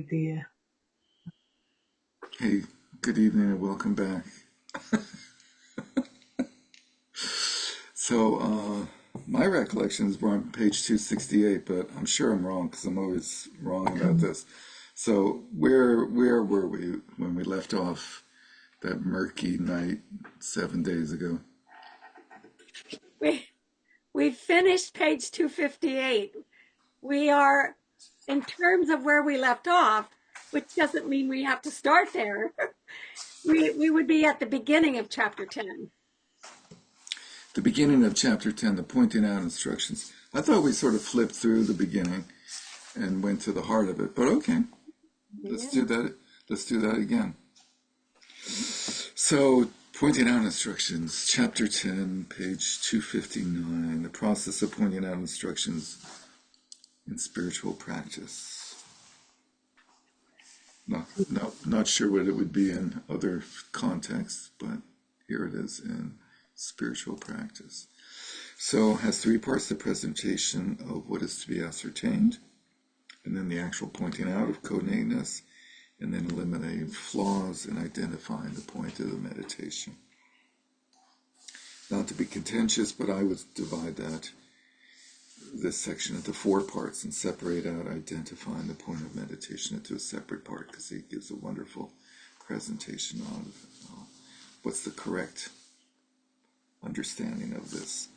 idea. Hey, good evening and welcome back. My recollections were on page 268, but I'm sure I'm wrong because I'm always wrong about this. So where were we when we left off that murky night 7 days ago? We we finished page 258. We are in terms of where we left off, which doesn't mean we have to start there. We would be at the beginning of chapter 10. The beginning of chapter 10, the pointing out instructions. I thought we sort of flipped through the beginning and went to the heart of it, but okay, let's Yeah. do that. Let's do that again. So, pointing out instructions, chapter 10, page 259, the process of pointing out instructions in spiritual practice. Not sure what it would be in other contexts, but here it is in spiritual practice. So, it has three parts: the presentation of what is to be ascertained, and then the actual pointing out of conateness, and then eliminating flaws and identifying the point of the meditation. Not to be contentious, but I would divide this section into four parts and separate out identifying the point of meditation into a separate part, because he gives a wonderful presentation on what's the correct understanding of this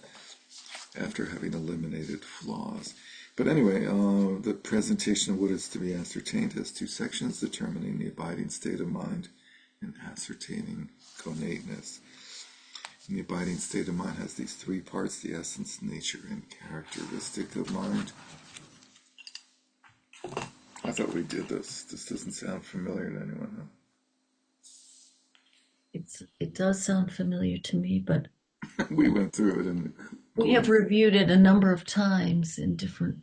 after having eliminated flaws. But anyway, the presentation of what is to be ascertained has two sections: determining the abiding state of mind and ascertaining conateness. And the abiding state of mind has these three parts: the essence, nature, and characteristic of mind. I thought we did this. This doesn't sound familiar to anyone, huh? It does sound familiar to me, but We went through it in we have reviewed it a number of times in different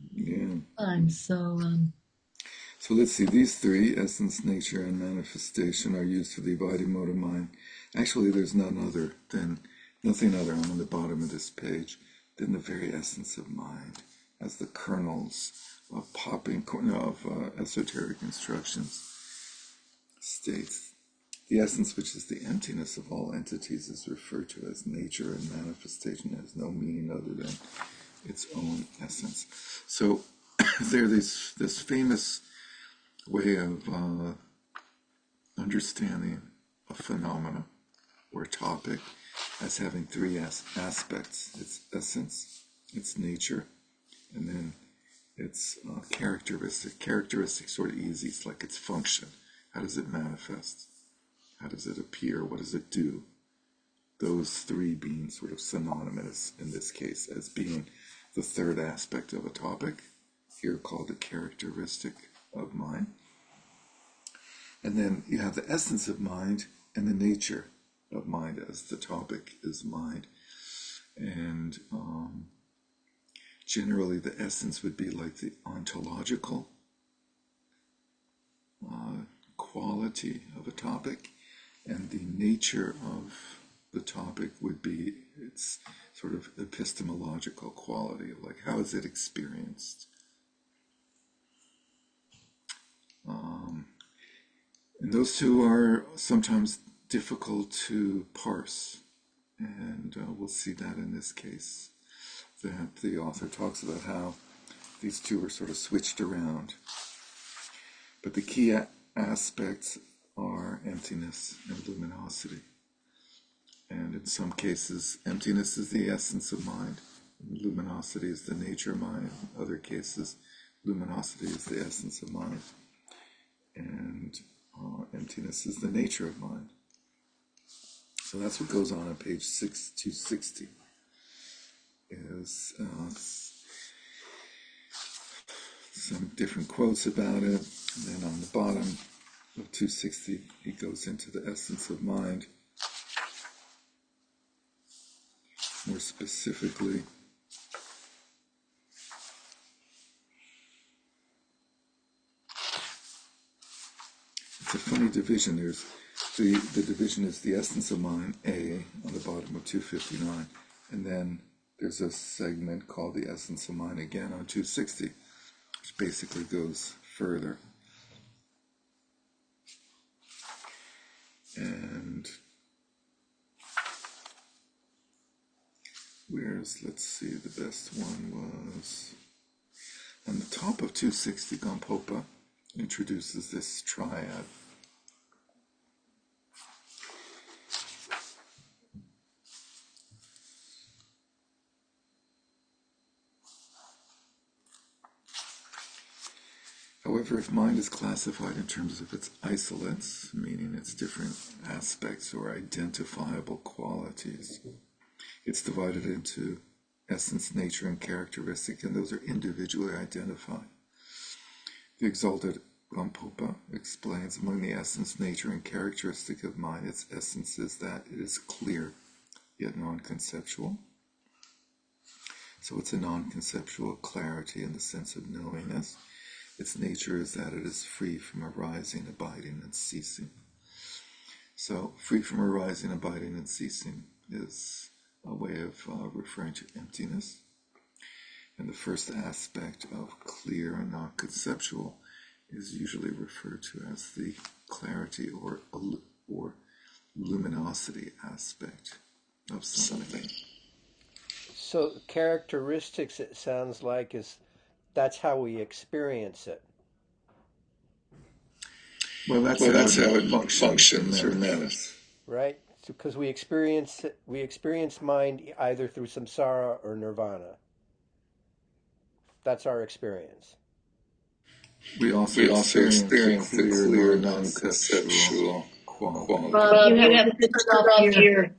times. So let's see. These three, essence, nature, and manifestation, are used for the abiding mode of mind. Actually, there's nothing other on the bottom of this page than the very essence of mind, as the kernels of esoteric instructions states. The essence, which is the emptiness of all entities, is referred to as nature, and manifestation has no meaning other than its own essence. So there's this famous way of understanding a phenomena or a topic as having three aspects: its essence, its nature, and then its characteristic. Characteristic sort of easy. It's like its function. How does it manifest? How does it appear? What does it do? Those three being sort of synonymous in this case as being the third aspect of a topic, here called the characteristic of mind. And then you have the essence of mind and the nature of mind, as the topic is mind. And generally the essence would be like the ontological quality of a topic, and the nature of the topic would be its sort of epistemological quality, like how is it experienced. And those two are sometimes difficult to parse, and we'll see that in this case, that the author talks about how these two are sort of switched around. But the key aspects are emptiness and luminosity. And in some cases, emptiness is the essence of mind, and luminosity is the nature of mind. In other cases, luminosity is the essence of mind, and emptiness is the nature of mind. So that's what goes on page 260. Is some different quotes about it. And then on the bottom of 260, he goes into the essence of mind. More specifically, it's a funny division. There's the division is the essence of mind, A, on the bottom of 259, and then there's a segment called the essence of mind again on 260, which basically goes further. And let's see, the best one was on the top of 260. Gampopa introduces this triad. However, if mind is classified in terms of its isolates, meaning its different aspects or identifiable qualities, it's divided into essence, nature, and characteristic, and those are individually identified. The exalted Gampopa explains among the essence, nature, and characteristic of mind, its essence is that it is clear, yet non-conceptual. So it's a non-conceptual clarity in the sense of knowingness. Its nature is that it is free from arising, abiding, and ceasing. So free from arising, abiding, and ceasing is a way of referring to emptiness. And the first aspect of clear and non-conceptual is usually referred to as the clarity or luminosity aspect of something. So characteristics, it sounds like, that's how we experience it. Well, that's how it functions or manifests. Right? Because we experience mind either through samsara or nirvana. That's our experience. We also experience the clear, non-conceptual quality. Rob, you have to turn off your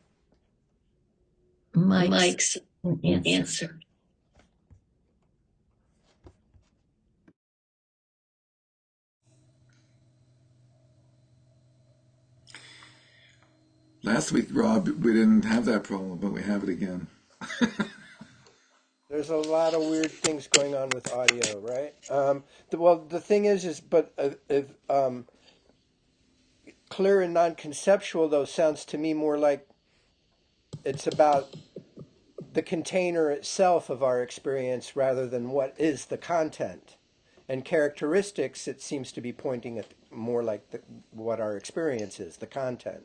mics and answer. Last week, Rob, we didn't have that problem, but we have it again. There's a lot of weird things going on with audio, right? The thing is, clear and non-conceptual, though, sounds to me more like it's about the container itself of our experience rather than what is the content. And characteristics, it seems to be pointing at more like what our experience is, the content.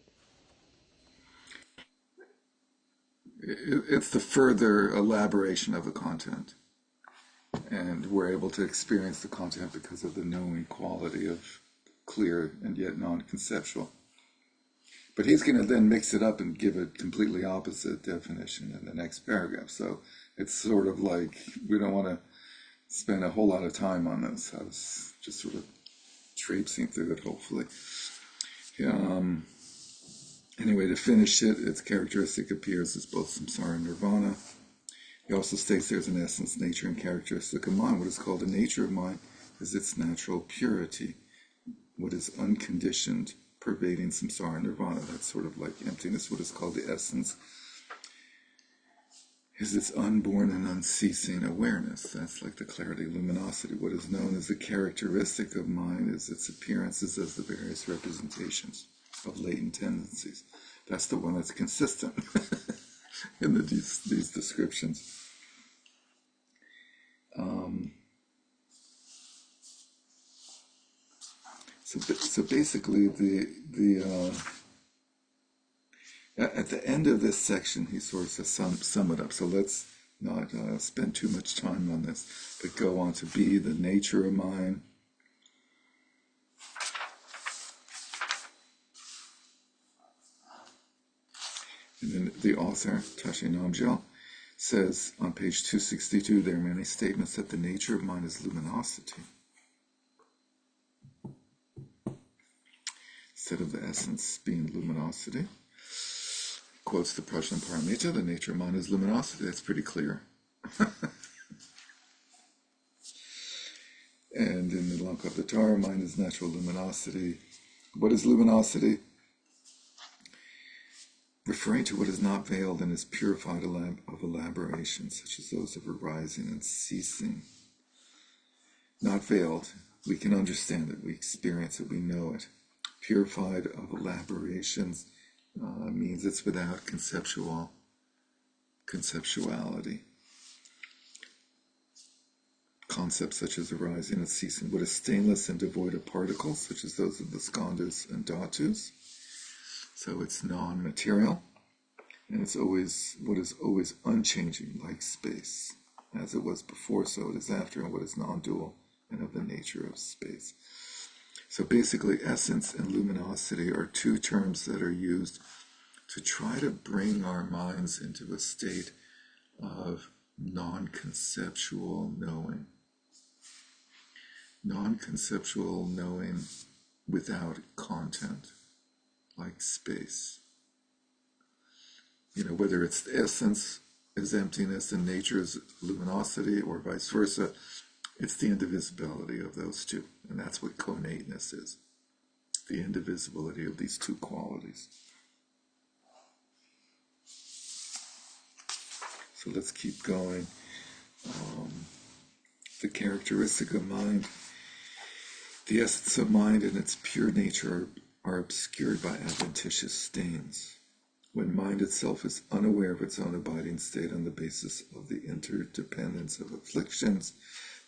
It's the further elaboration of the content. And we're able to experience the content because of the knowing quality of clear and yet non-conceptual. But he's going to then mix it up and give a completely opposite definition in the next paragraph. So it's sort of like we don't want to spend a whole lot of time on this. I was just sort of traipsing through it, hopefully. Anyway, to finish it, its characteristic appears as both samsara and nirvana. He also states there's an essence, nature, and characteristic of mind. What is called the nature of mind is its natural purity. What is unconditioned, pervading samsara and nirvana, that's sort of like emptiness. What is called the essence is its unborn and unceasing awareness. That's like the clarity, luminosity. What is known as the characteristic of mind is its appearances as the various representations of latent tendencies. That's the one that's consistent in these descriptions. So basically, at the end of this section, he sort of says sum it up. So let's not spend too much time on this, but go on to be the nature of mind. And then the author, Tashi Namgyal, says on page 262, there are many statements that the nature of mind is luminosity, instead of the essence being luminosity. Quotes the Prajna Paramita, the nature of mind is luminosity. That's pretty clear. And in the Lankavatara, mind is natural luminosity. What is luminosity? Referring to what is not veiled and is purified of elaboration, such as those of arising and ceasing. Not veiled, we can understand it, we experience it, we know it. Purified of elaborations means it's without conceptuality. Concepts such as arising and ceasing. What is stainless and devoid of particles, such as those of the skandhas and dhatus. So it's non-material, and it's always what is always unchanging, like space. As it was before, so it is after, and what is non-dual and of the nature of space. So basically, essence and luminosity are two terms that are used to try to bring our minds into a state of non-conceptual knowing. Non-conceptual knowing without content, like space. Whether it's the essence is emptiness and nature is luminosity, or vice versa, it's the indivisibility of those two. And that's what connateness is, the indivisibility of these two qualities. So let's keep going. The characteristic of mind, the essence of mind and its pure nature are obscured by adventitious stains. When mind itself is unaware of its own abiding state on the basis of the interdependence of afflictions,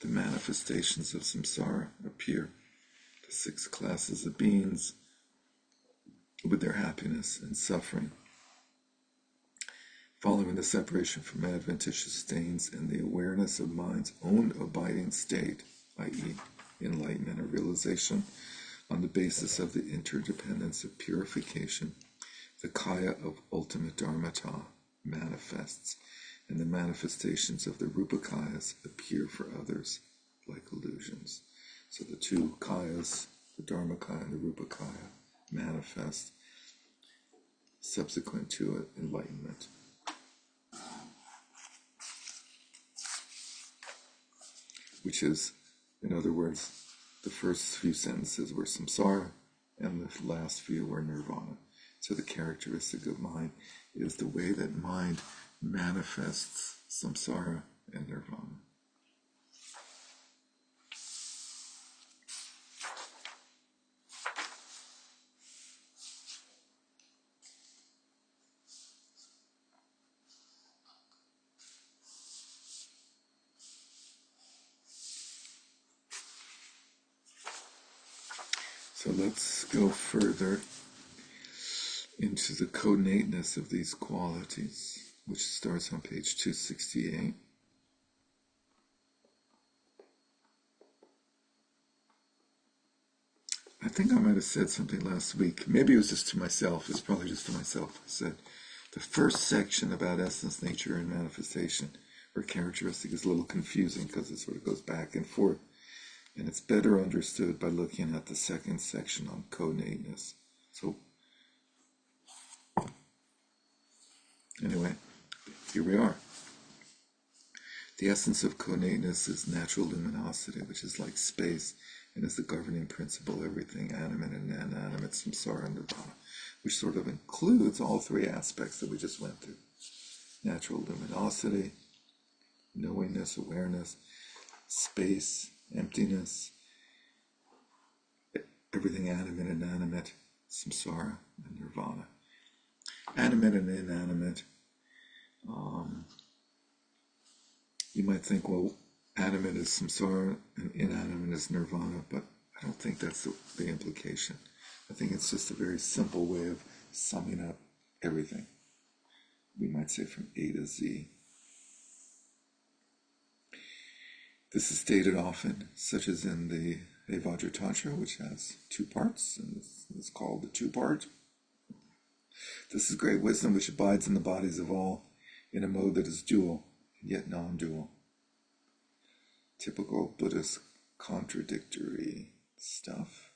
the manifestations of samsara appear, the 6 classes of beings with their happiness and suffering. Following the separation from adventitious stains and the awareness of mind's own abiding state, i.e., enlightenment or realization, on the basis of the interdependence of purification, the kaya of ultimate dharmata manifests, and the manifestations of the rupakayas appear for others like illusions. So the two kayas, the dharmakaya and the rupakaya, manifest subsequent to enlightenment. Which is, in other words, the first few sentences were samsara, and the last few were nirvana. So the characteristic of mind is the way that mind manifests samsara and nirvana. So let's go further into the connateness of these qualities, which starts on page 268. I think I might have said something last week. Maybe it was just to myself. It's probably just to myself. I said the first section about essence, nature, and manifestation or characteristic is a little confusing because it sort of goes back and forth. And it's better understood by looking at the second section on connateness. So, anyway, here we are. The essence of connateness is natural luminosity, which is like space, and is the governing principle of everything animate and inanimate, samsara and nirvana, which sort of includes all 3 aspects that we just went through. Natural luminosity, knowingness, awareness, space, emptiness, everything animate and inanimate, samsara and nirvana. Animate and inanimate, you might think, well, animate is samsara and inanimate is nirvana, but I don't think that's the implication. I think it's just a very simple way of summing up everything. We might say from A to Z. This is stated often, such as in the Vajra Tantra, which has 2 parts, and it's called the 2-part. This is great wisdom which abides in the bodies of all in a mode that is dual, yet non-dual. Typical Buddhist contradictory stuff.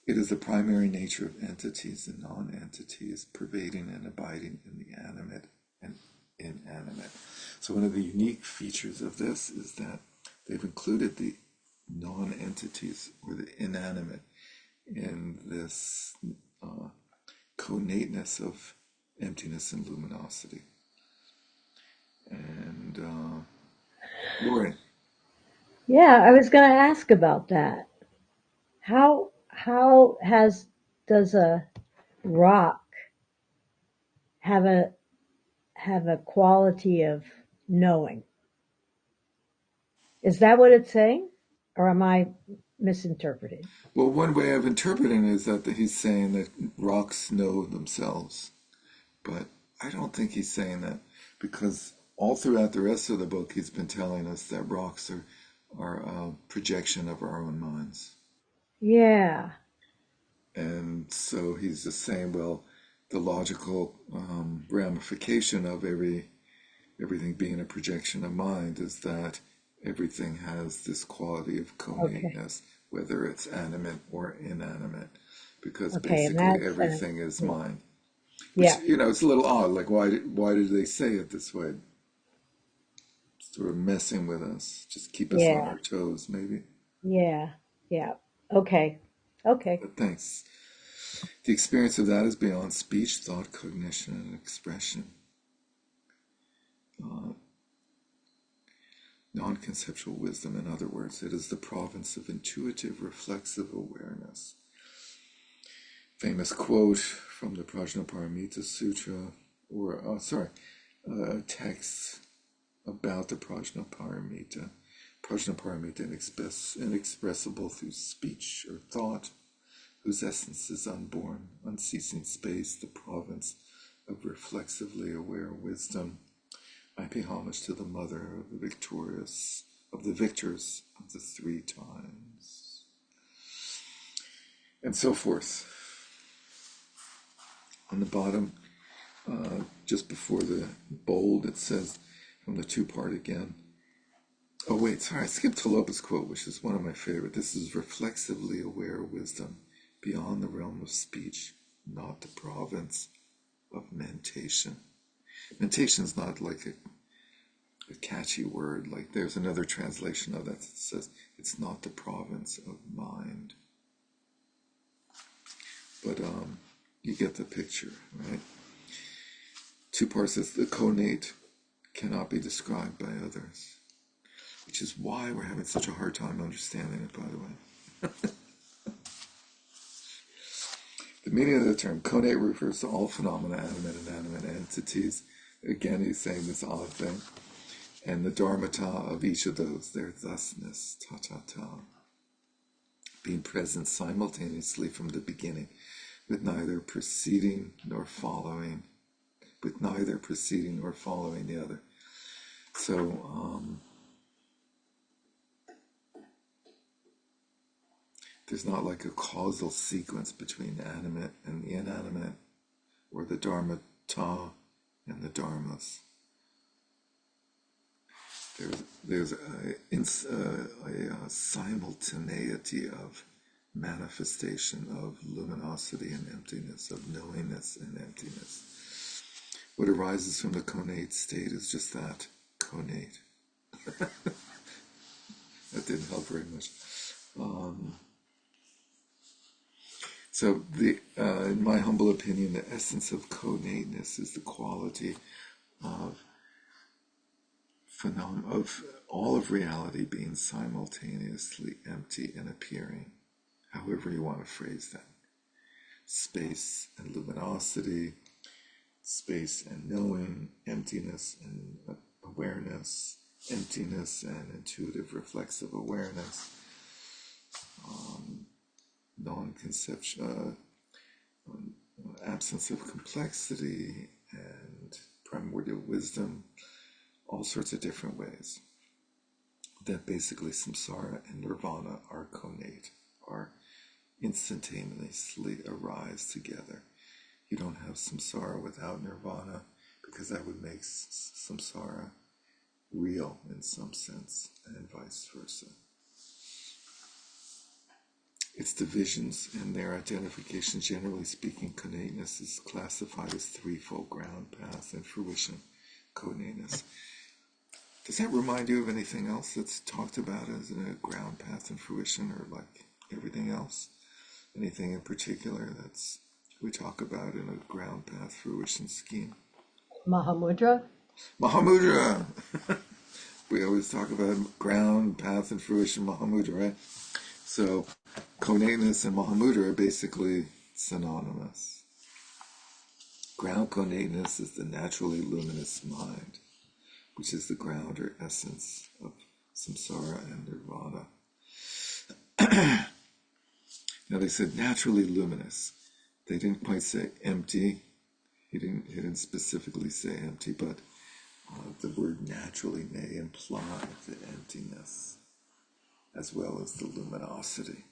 It is the primary nature of entities and non-entities, pervading and abiding in the animate and inanimate. So one of the unique features of this is that they've included the non-entities or the inanimate in this connateness of emptiness and luminosity. And Lori. Yeah, I was going to ask about that. How does a rock have a quality of knowing? Is that what it's saying? Or am I misinterpreted? Well, one way of interpreting it is that he's saying that rocks know themselves. But I don't think he's saying that, because all throughout the rest of the book, he's been telling us that rocks are a projection of our own minds. Yeah. And so he's just saying, well, the logical ramification of everything being a projection of mind is that everything has this quality of Okay. conateness, whether it's animate or inanimate, because Okay. And basically that's everything is yeah. mind. Which, Yeah. it's a little odd. Like, why did they say it this way? Sort of messing with us, just keep us on Yeah. our toes, maybe. Yeah. Yeah. Okay. Okay. But thanks. The experience of that is beyond speech, thought, cognition, and expression. Uh, Non-conceptual wisdom, in other words, it is the province of intuitive, reflexive awareness. Famous quote from the Prajnaparamita Sutra, or, text about the Prajnaparamita. Prajnaparamita, inexpressible through speech or thought, whose essence is unborn, unceasing space, the province of reflexively aware wisdom. I pay homage to the mother of the victors of the three times, and so forth. On the bottom, just before the bold, it says from the two-part again. Oh wait, sorry, I skipped Talopa's quote, which is one of my favorite. This is reflexively aware wisdom beyond the realm of speech, not the province of mentation. Mentation is not like a catchy word. Like, there's another translation of that that says it's not the province of mind. But you get the picture, right? Two parts says the connate cannot be described by others, which is why we're having such a hard time understanding it, by the way. The meaning of the term connate refers to all phenomena, animate and inanimate entities. Again, he's saying this odd thing. And the dharmata of each of those, their thusness, ta-ta-ta, being present simultaneously from the beginning, with neither preceding nor following the other. So, there's not like a causal sequence between the animate and the inanimate, or the dharmata and the dharmas. There's a simultaneity of manifestation of luminosity and emptiness, of knowingness and emptiness. What arises from the connate state is just that, connate. That didn't help very much. So, in my humble opinion, the essence of connateness is the quality of of all of reality being simultaneously empty and appearing, however you want to phrase that. Space and luminosity, space and knowing, emptiness and awareness, emptiness and intuitive reflexive awareness, non-conceptual, absence of complexity and primordial wisdom, all sorts of different ways. That basically samsara and nirvana are connate, are instantaneously arise together. You don't have samsara without nirvana, because that would make samsara real in some sense, and vice versa. Its divisions and their identification, generally speaking, connateness is classified as threefold: ground, path, and fruition. Connateness. Does that remind you of anything else that's talked about as a ground, path, and fruition, or like everything else? Anything in particular that's we talk about in a ground, path, fruition scheme? Mahamudra? Mahamudra! We always talk about ground, path, and fruition, Mahamudra, right? So, connateness and Mahamudra are basically synonymous. Ground connateness is the naturally luminous mind, which is the ground or essence of samsara and nirvana. Now they said naturally luminous. They didn't quite say empty. He didn't specifically say empty, but the word naturally may imply the emptiness as well as the luminosity.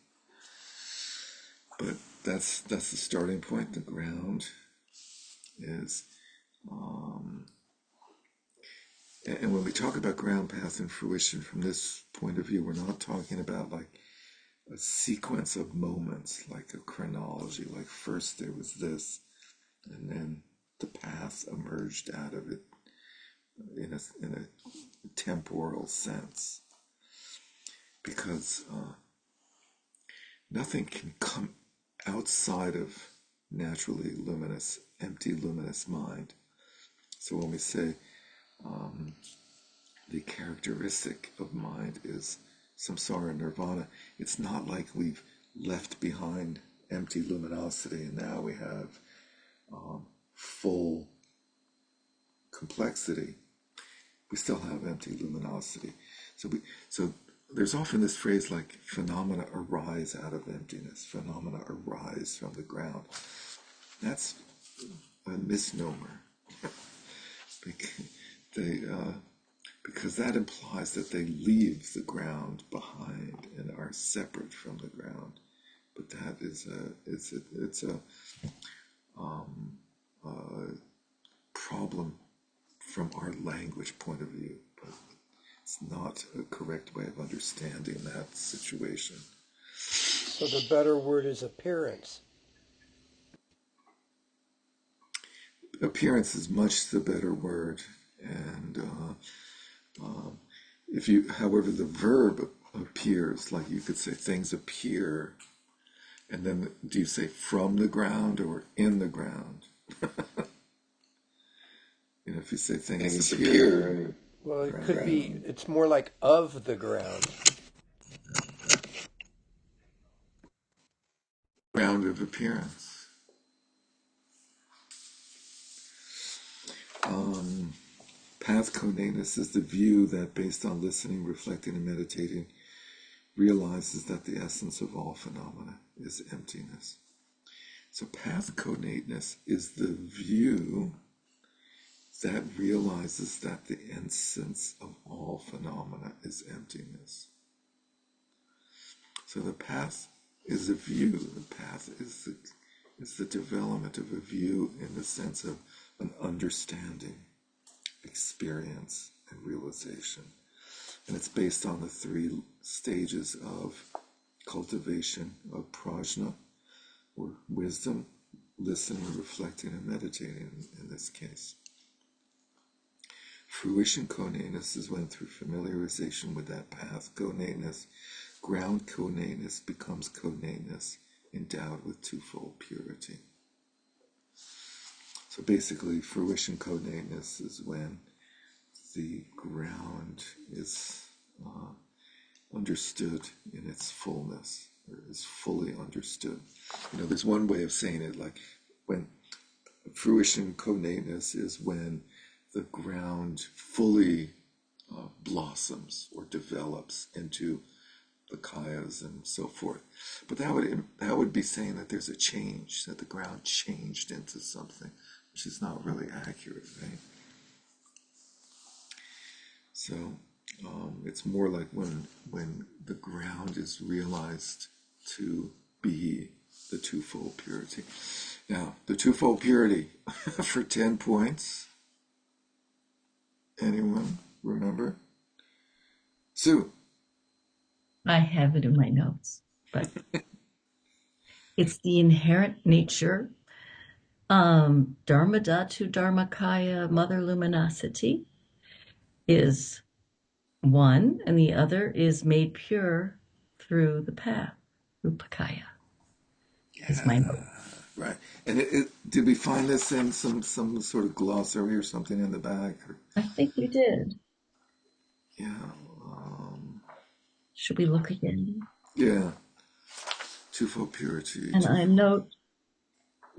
But that's the starting point. The ground is, and when we talk about ground path and fruition from this point of view, we're not talking about like a sequence of moments, like a chronology, like first there was this, and then the path emerged out of it in a temporal sense, because nothing can come outside of naturally luminous, empty, luminous mind. So when we say the characteristic of mind is samsara nirvana, it's not like we've left behind empty luminosity and now we have full complexity. We still have empty luminosity. So there's often this phrase like phenomena arise out of emptiness, phenomena arise from the ground. That's a misnomer. Because that implies that they leave the ground behind and are separate from the ground. But that is a problem from our language point of view, but it's not a correct way of understanding that situation. So the better word is appearance. Appearance is much the better word, and however, the verb appears, like you could say things appear, and then do you say from the ground or in the ground? If you say things appear. Well, it could be, it's more like of the ground. Ground of appearance. Path conatus is the view that, based on listening, reflecting, and meditating, realizes that the essence of all phenomena is emptiness. So path conatus is the view that realizes that the essence of all phenomena is emptiness. So the path is a view. The path is the development of a view in the sense of an understanding, experience, and realization. And it's based on the 3 stages of cultivation of prajna, or wisdom, listening, reflecting, and meditating in this case. Fruition conatus is when, through familiarization with that path conatus, ground conatus becomes conatus, endowed with twofold purity. So basically, fruition conatus is when the ground is understood in its fullness, or is fully understood. There's one way of saying it, like when fruition conatus is when the ground fully blossoms or develops into the kayas and so forth. But that would be saying that there's a change, that the ground changed into something, which is not really accurate, right? So it's more like when the ground is realized to be the twofold purity. Now, the twofold purity for 10 points. Anyone remember? Sue. I have it in my notes, but it's the inherent nature, Dharma Dhatu, Dharmakaya, Mother Luminosity is one, and the other is made pure through the path, Rupakaya. Is my note. Right. And did we find this in some sort of glossary or something in the back? I think you did. Yeah. Should we look again? Yeah. Twofold purity. And I note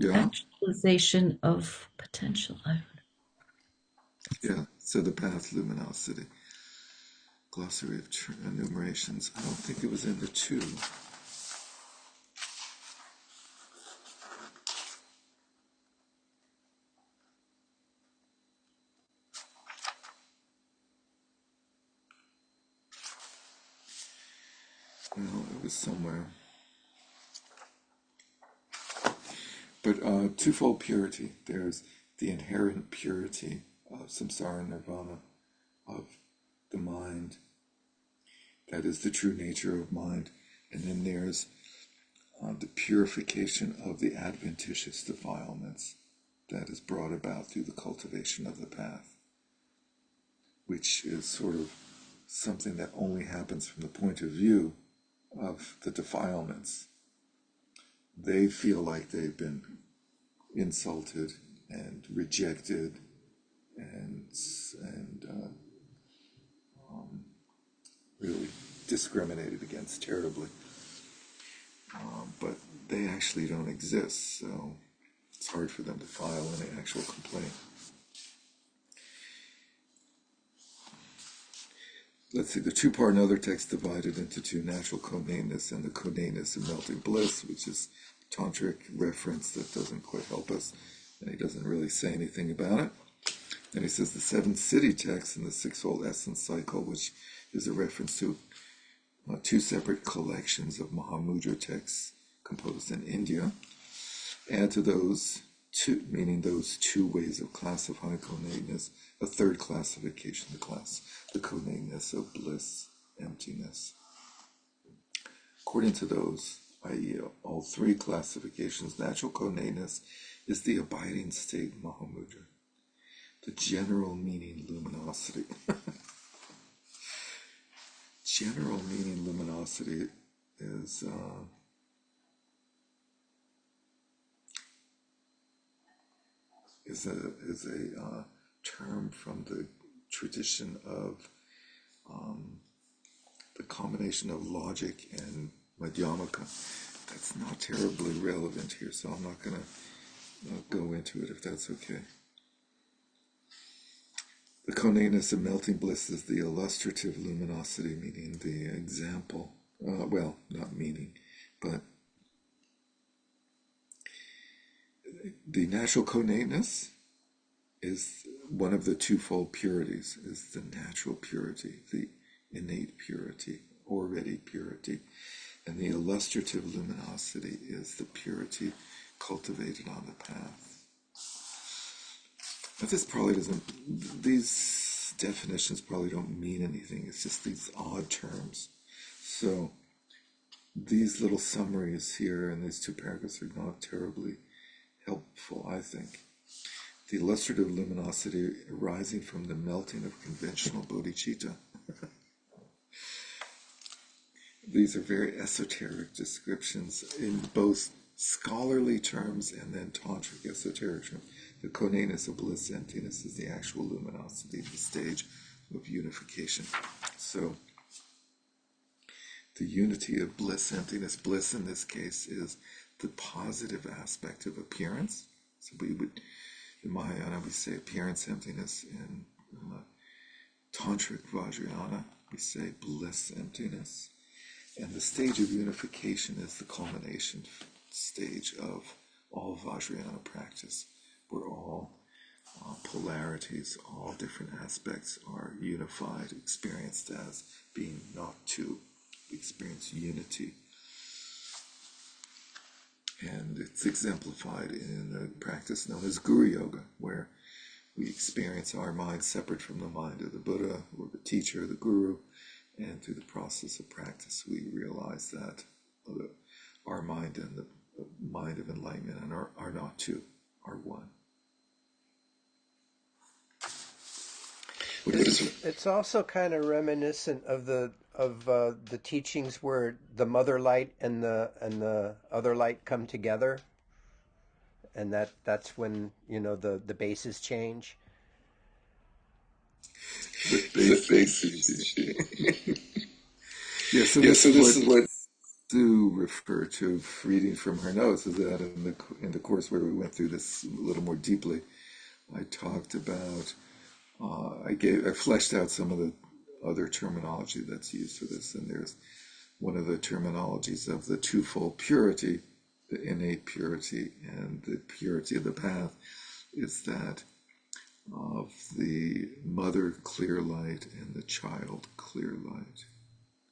Yeah. actualization of potential. Yeah. So the path luminosity. glossary of enumerations. I don't think it was in the two. Well, it was somewhere. But twofold purity. There's the inherent purity of samsara nirvana, of the mind. That is the true nature of mind. And then there's the purification of the adventitious defilements that is brought about through the cultivation of the path, which is sort of something that only happens from the point of view of the defilements. They feel like they've been insulted and rejected and really discriminated against terribly. But they actually don't exist, so it's hard for them to file any actual complaint. Let's see, the two-part and other text divided into two: natural conateness and the conateness of melting bliss, which is a tantric reference that doesn't quite help us, and he doesn't really say anything about it. And he says the seven city text and the sixfold essence cycle, which is a reference to two separate collections of Mahamudra texts composed in India. Add to those two, meaning those two ways of classifying conateness, a third classification, the conateness of bliss, emptiness. According to those, i.e., all three classifications, natural conateness is the abiding state Mahamudra, the general meaning luminosity. General meaning luminosity is a term from the tradition of the combination of logic and madhyamaka. That's not terribly relevant here, so I'm not going to go into it if that's okay. The conateness of melting bliss is the illustrative luminosity, meaning the example. Well, not meaning, but the natural conateness is one of the twofold purities, is the natural purity, the innate purity, already purity. And the illustrative luminosity is the purity cultivated on the path. But this probably doesn't, these definitions probably don't mean anything. It's just these odd terms. So these little summaries here in these two paragraphs are not terribly helpful, I think. The illustrative luminosity arising from the melting of conventional bodhicitta. These are very esoteric descriptions in both scholarly terms and then tantric esoteric terms. The conateness of bliss, emptiness, is the actual luminosity, the stage of unification. So the unity of bliss, emptiness, bliss in this case is the positive aspect of appearance. So we would, in Mahayana, we say appearance, emptiness. In tantric Vajrayana, we say bliss, emptiness. And the stage of unification is the culmination stage of all Vajrayana practice, where all polarities, all different aspects are unified, experienced as being not two. We experience unity. And it's exemplified in the practice known as Guru Yoga, where we experience our mind separate from the mind of the Buddha or the teacher, the Guru, and through the process of practice we realize that our mind and the mind of enlightenment are not two, are one. It's also kind of reminiscent of the teachings where the mother light and the other light come together, and that's when the bases change. The bases. Yeah, so this is what Sue referred to reading from her notes, is that in the course where we went through this a little more deeply, I talked about I fleshed out some of the other terminology that's used for this. And there's one of the terminologies of the twofold purity, the innate purity and the purity of the path, is that of the mother clear light and the child clear light,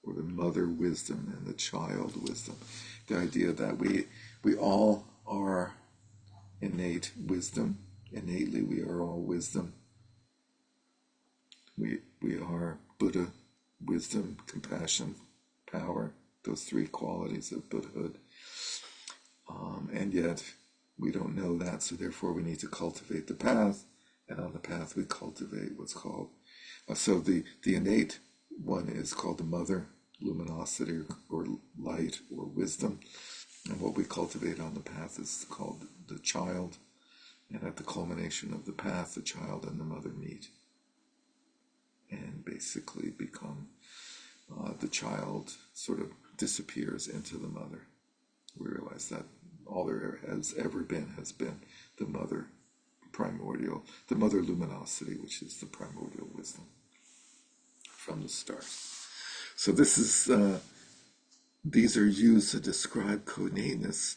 or the mother wisdom and the child wisdom. The idea that we all are innate wisdom. Innately, we are all wisdom. We are Buddha, wisdom, compassion, power, those three qualities of Buddhahood. And yet, we don't know that, so therefore we need to cultivate the path, and on the path we cultivate what's called, so the innate one is called the mother, luminosity, or light, or wisdom, and what we cultivate on the path is called the child, and at the culmination of the path, the child and the mother meet, and basically become, the child sort of disappears into the mother. We realize that all there has ever been has been the mother primordial, the mother luminosity, which is the primordial wisdom from the start. So this is, these are used to describe conateness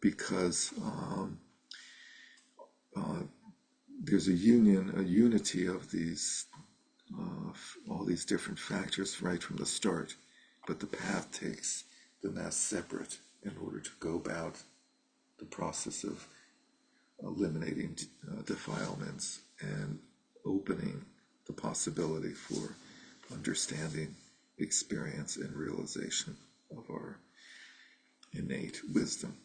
because there's a unity of these, all these different factors right from the start, but the path takes them as separate in order to go about the process of eliminating defilements and opening the possibility for understanding, experience, and realization of our innate wisdom.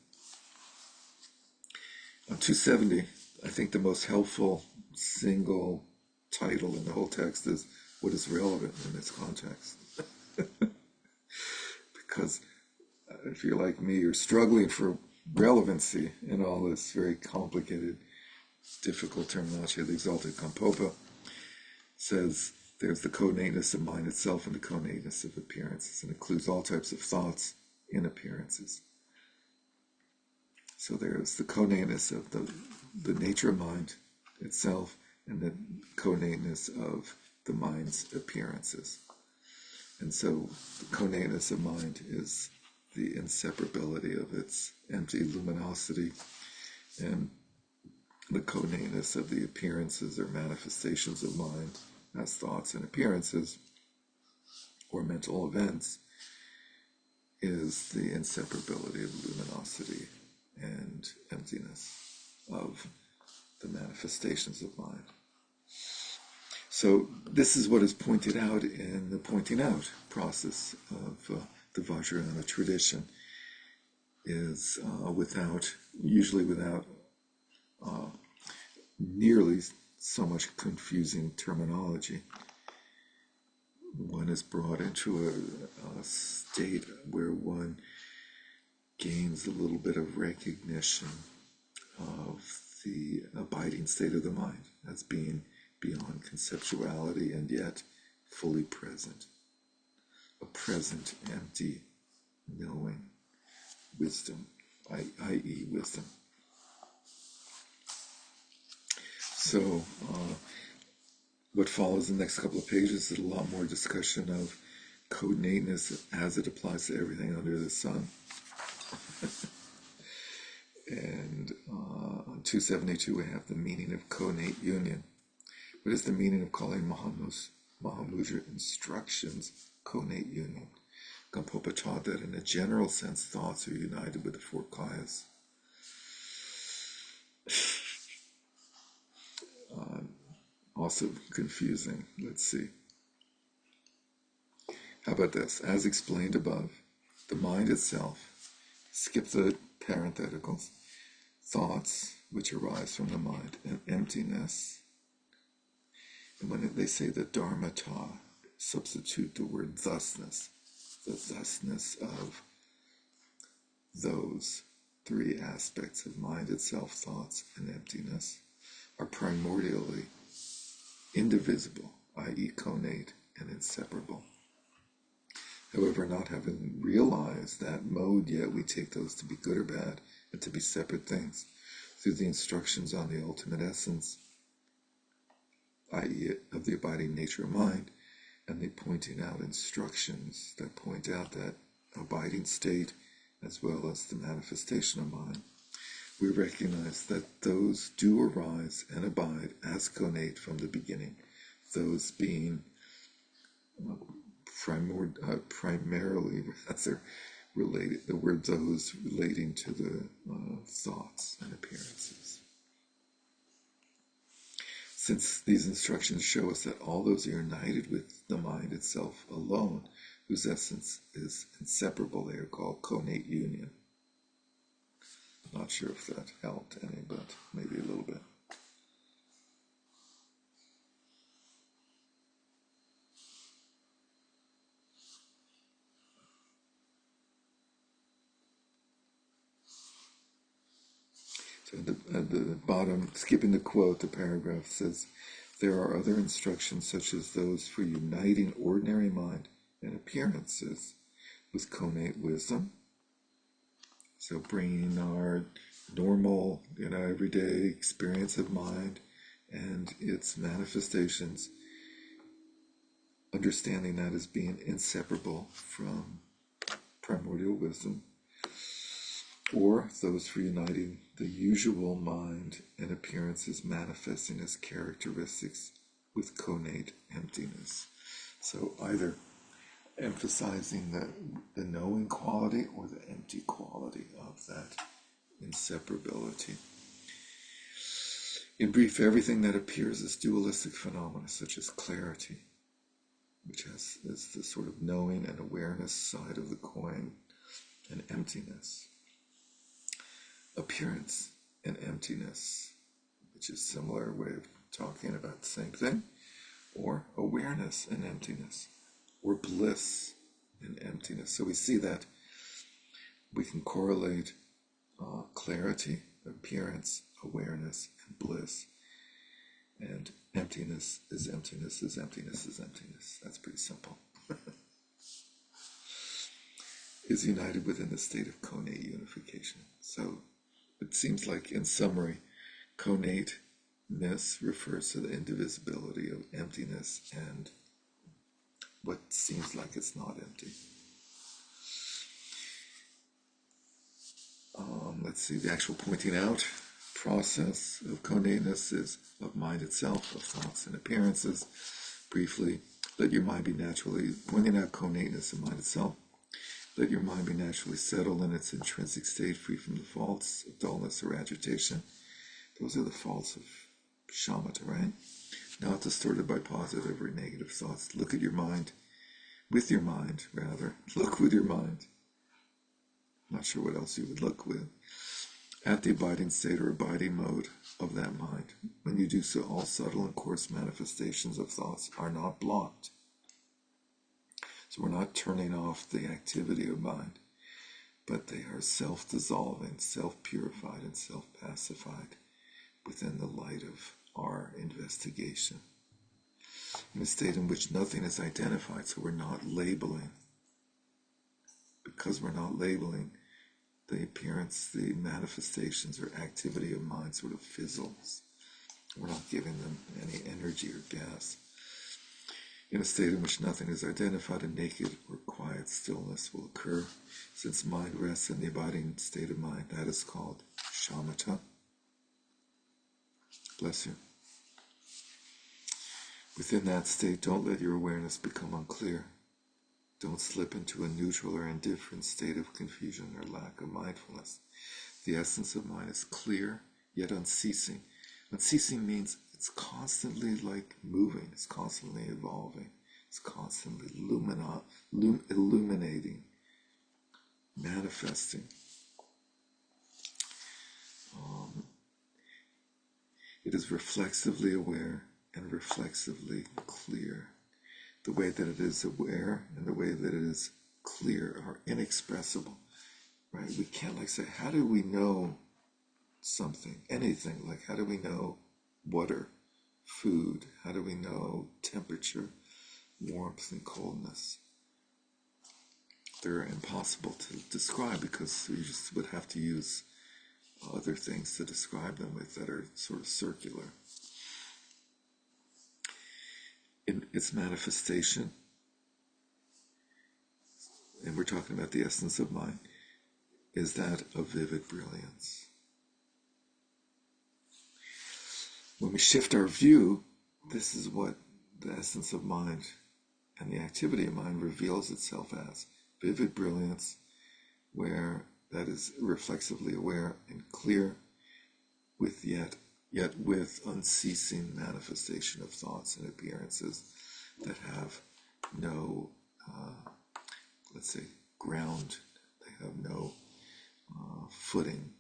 On 270, I think the most helpful single title in the whole text is "What is relevant in this context?" Because if you're like me, you're struggling for relevancy in all this very complicated, difficult terminology. The exalted Kampopa says there's the conateness of mind itself and the conateness of appearances, and includes all types of thoughts in appearances. So there's the conateness of the nature of mind itself and the conateness of the mind's appearances. And so the conateness of mind is the inseparability of its empty luminosity, and the conateness of the appearances or manifestations of mind as thoughts and appearances or mental events is the inseparability of luminosity and emptiness of the manifestations of mind. So this is what is pointed out in the pointing out process of the Vajrayana tradition, is usually without nearly so much confusing terminology. One is brought into a state where one gains a little bit of recognition of the abiding state of the mind as being beyond conceptuality and yet fully present. A present, empty, knowing wisdom, i.e. wisdom. So what follows in the next couple of pages is a lot more discussion of conateness as it applies to everything under the sun. And on 272 we have the meaning of conate union. What is the meaning of calling Mahamudra instructions conate union? Kampopa taught that in a general sense thoughts are united with the four kayas. Also confusing. Let's see. How about this? As explained above, the mind itself, skip the parentheticals, thoughts which arise from the mind, and emptiness. And when they say the dharmata, substitute the word thusness, the thusness of those three aspects of mind itself, thoughts, and emptiness, are primordially indivisible, i.e. conate and inseparable. However, not having realized that mode yet, we take those to be good or bad and to be separate things through the instructions on the ultimate essence, i.e. of the abiding nature of mind, and they pointing out instructions that point out that abiding state as well as the manifestation of mind. We recognize that those do arise and abide as connate from the beginning, those being primarily rather related, the word those relating to the thoughts and appearances. Since these instructions show us that all those are united with the mind itself alone, whose essence is inseparable, they are called connate union. Not sure if that helped any, but maybe a little bit. So at the bottom, skipping the quote, the paragraph says, there are other instructions such as those for uniting ordinary mind and appearances with connate wisdom. So bringing our normal, everyday experience of mind and its manifestations, understanding that as being inseparable from primordial wisdom, or those for uniting the usual mind and appearances manifesting as characteristics with connate emptiness. So either emphasizing the knowing quality or the empty quality of that inseparability. In brief, everything that appears as dualistic phenomena, such as clarity, which is the sort of knowing and awareness side of the coin, and emptiness. Appearance and emptiness, which is a similar way of talking about the same thing, or awareness and emptiness, or bliss and emptiness. So we see that we can correlate clarity, appearance, awareness, and bliss. And emptiness is emptiness is emptiness is emptiness. That's pretty simple. Is united within the state of connate unification. So it seems like, in summary, connateness refers to the indivisibility of emptiness and what seems like it's not empty. Let's see, the actual pointing out process of connateness is of mind itself, of thoughts and appearances. Briefly, let your mind be naturally, pointing out connateness of mind itself, let your mind be naturally settled in its intrinsic state, free from the faults of dullness or agitation. Those are the faults of shamatha, right? Not distorted by positive or negative thoughts. Look at your mind, with your mind, rather. Look with your mind. Not sure what else you would look with. At the abiding state or abiding mode of that mind. When you do so, all subtle and coarse manifestations of thoughts are not blocked. So we're not turning off the activity of mind, but they are self-dissolving, self-purified, and self-pacified within the light of our investigation. In a state in which nothing is identified, so we're not labeling. Because we're not labeling, the appearance, the manifestations or activity of mind sort of fizzles. We're not giving them any energy or gas. In a state in which nothing is identified, a naked or quiet stillness will occur. Since mind rests in the abiding state of mind, that is called shamatha. Bless you. Within that state, don't let your awareness become unclear. Don't slip into a neutral or indifferent state of confusion or lack of mindfulness. The essence of mind is clear, yet unceasing. Unceasing means it's constantly like moving, it's constantly evolving, it's constantly illuminating, manifesting. It is reflexively aware and reflexively clear. The way that it is aware and the way that it is clear are inexpressible, right? We can't say, how do we know something, anything? Like, how do we know water, food? How do we know temperature, warmth, and coldness? They're impossible to describe because we just would have to use other things to describe them with that are sort of circular. in its manifestation, and we're talking about the essence of mind, is that of vivid brilliance. When we shift our view, this is what the essence of mind and the activity of mind reveals itself as: vivid brilliance, where that is reflexively aware and clear, with yet with unceasing manifestation of thoughts and appearances that have no, let's say, ground. They have no footing.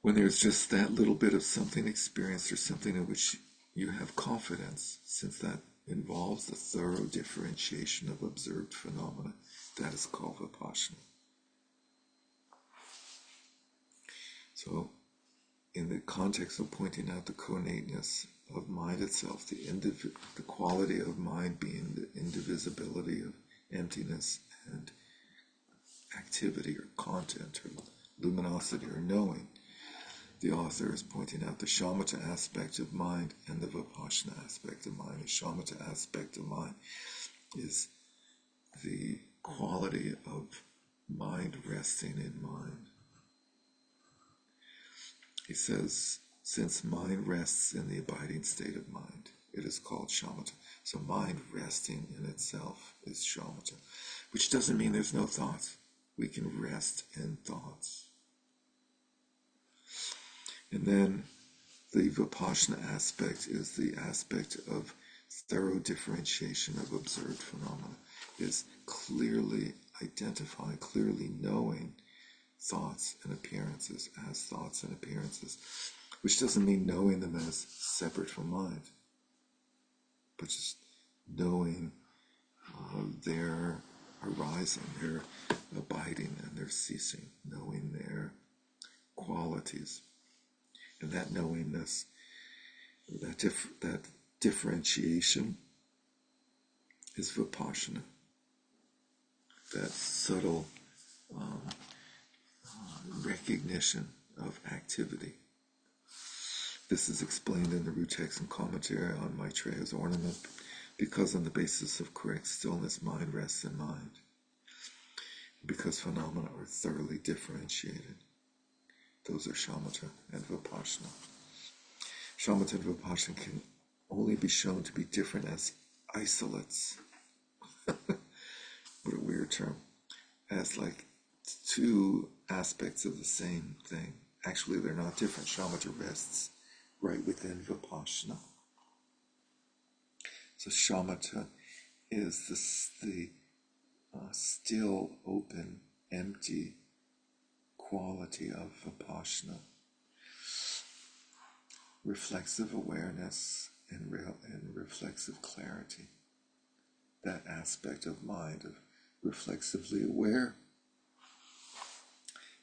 When there's just that little bit of something experienced or something in which you have confidence, since that involves the thorough differentiation of observed phenomena, that is called vipassana. So, in the context of pointing out the connateness of mind itself, the quality of mind being the indivisibility of emptiness and activity or content or luminosity or knowing, the author is pointing out the shamatha aspect of mind and the vipassana aspect of mind. The shamatha aspect of mind is the quality of mind resting in mind. He says, since mind rests in the abiding state of mind, it is called shamatha. So mind resting in itself is shamatha, which doesn't mean there's no thoughts. We can rest in thoughts. And then the vipassana aspect is the aspect of thorough differentiation of observed phenomena, is clearly identifying, clearly knowing thoughts and appearances as thoughts and appearances, which doesn't mean knowing them as separate from mind, but just knowing their arising, their abiding, and their ceasing, knowing their qualities. And that knowingness, that differentiation is vipassana. That subtle recognition of activity. This is explained in the root text and commentary on Maitreya's ornament, because on the basis of correct stillness, mind rests in mind. Because phenomena are thoroughly differentiated. Those are shamatha and vipassana. Shamatha and vipassana can only be shown to be different as isolates. What a weird term. As like two aspects of the same thing. Actually, they're not different. Shamatha rests right within vipassana. So shamatha is the still, open, empty quality of vipassana. Reflexive awareness and reflexive clarity. That aspect of mind of reflexively aware,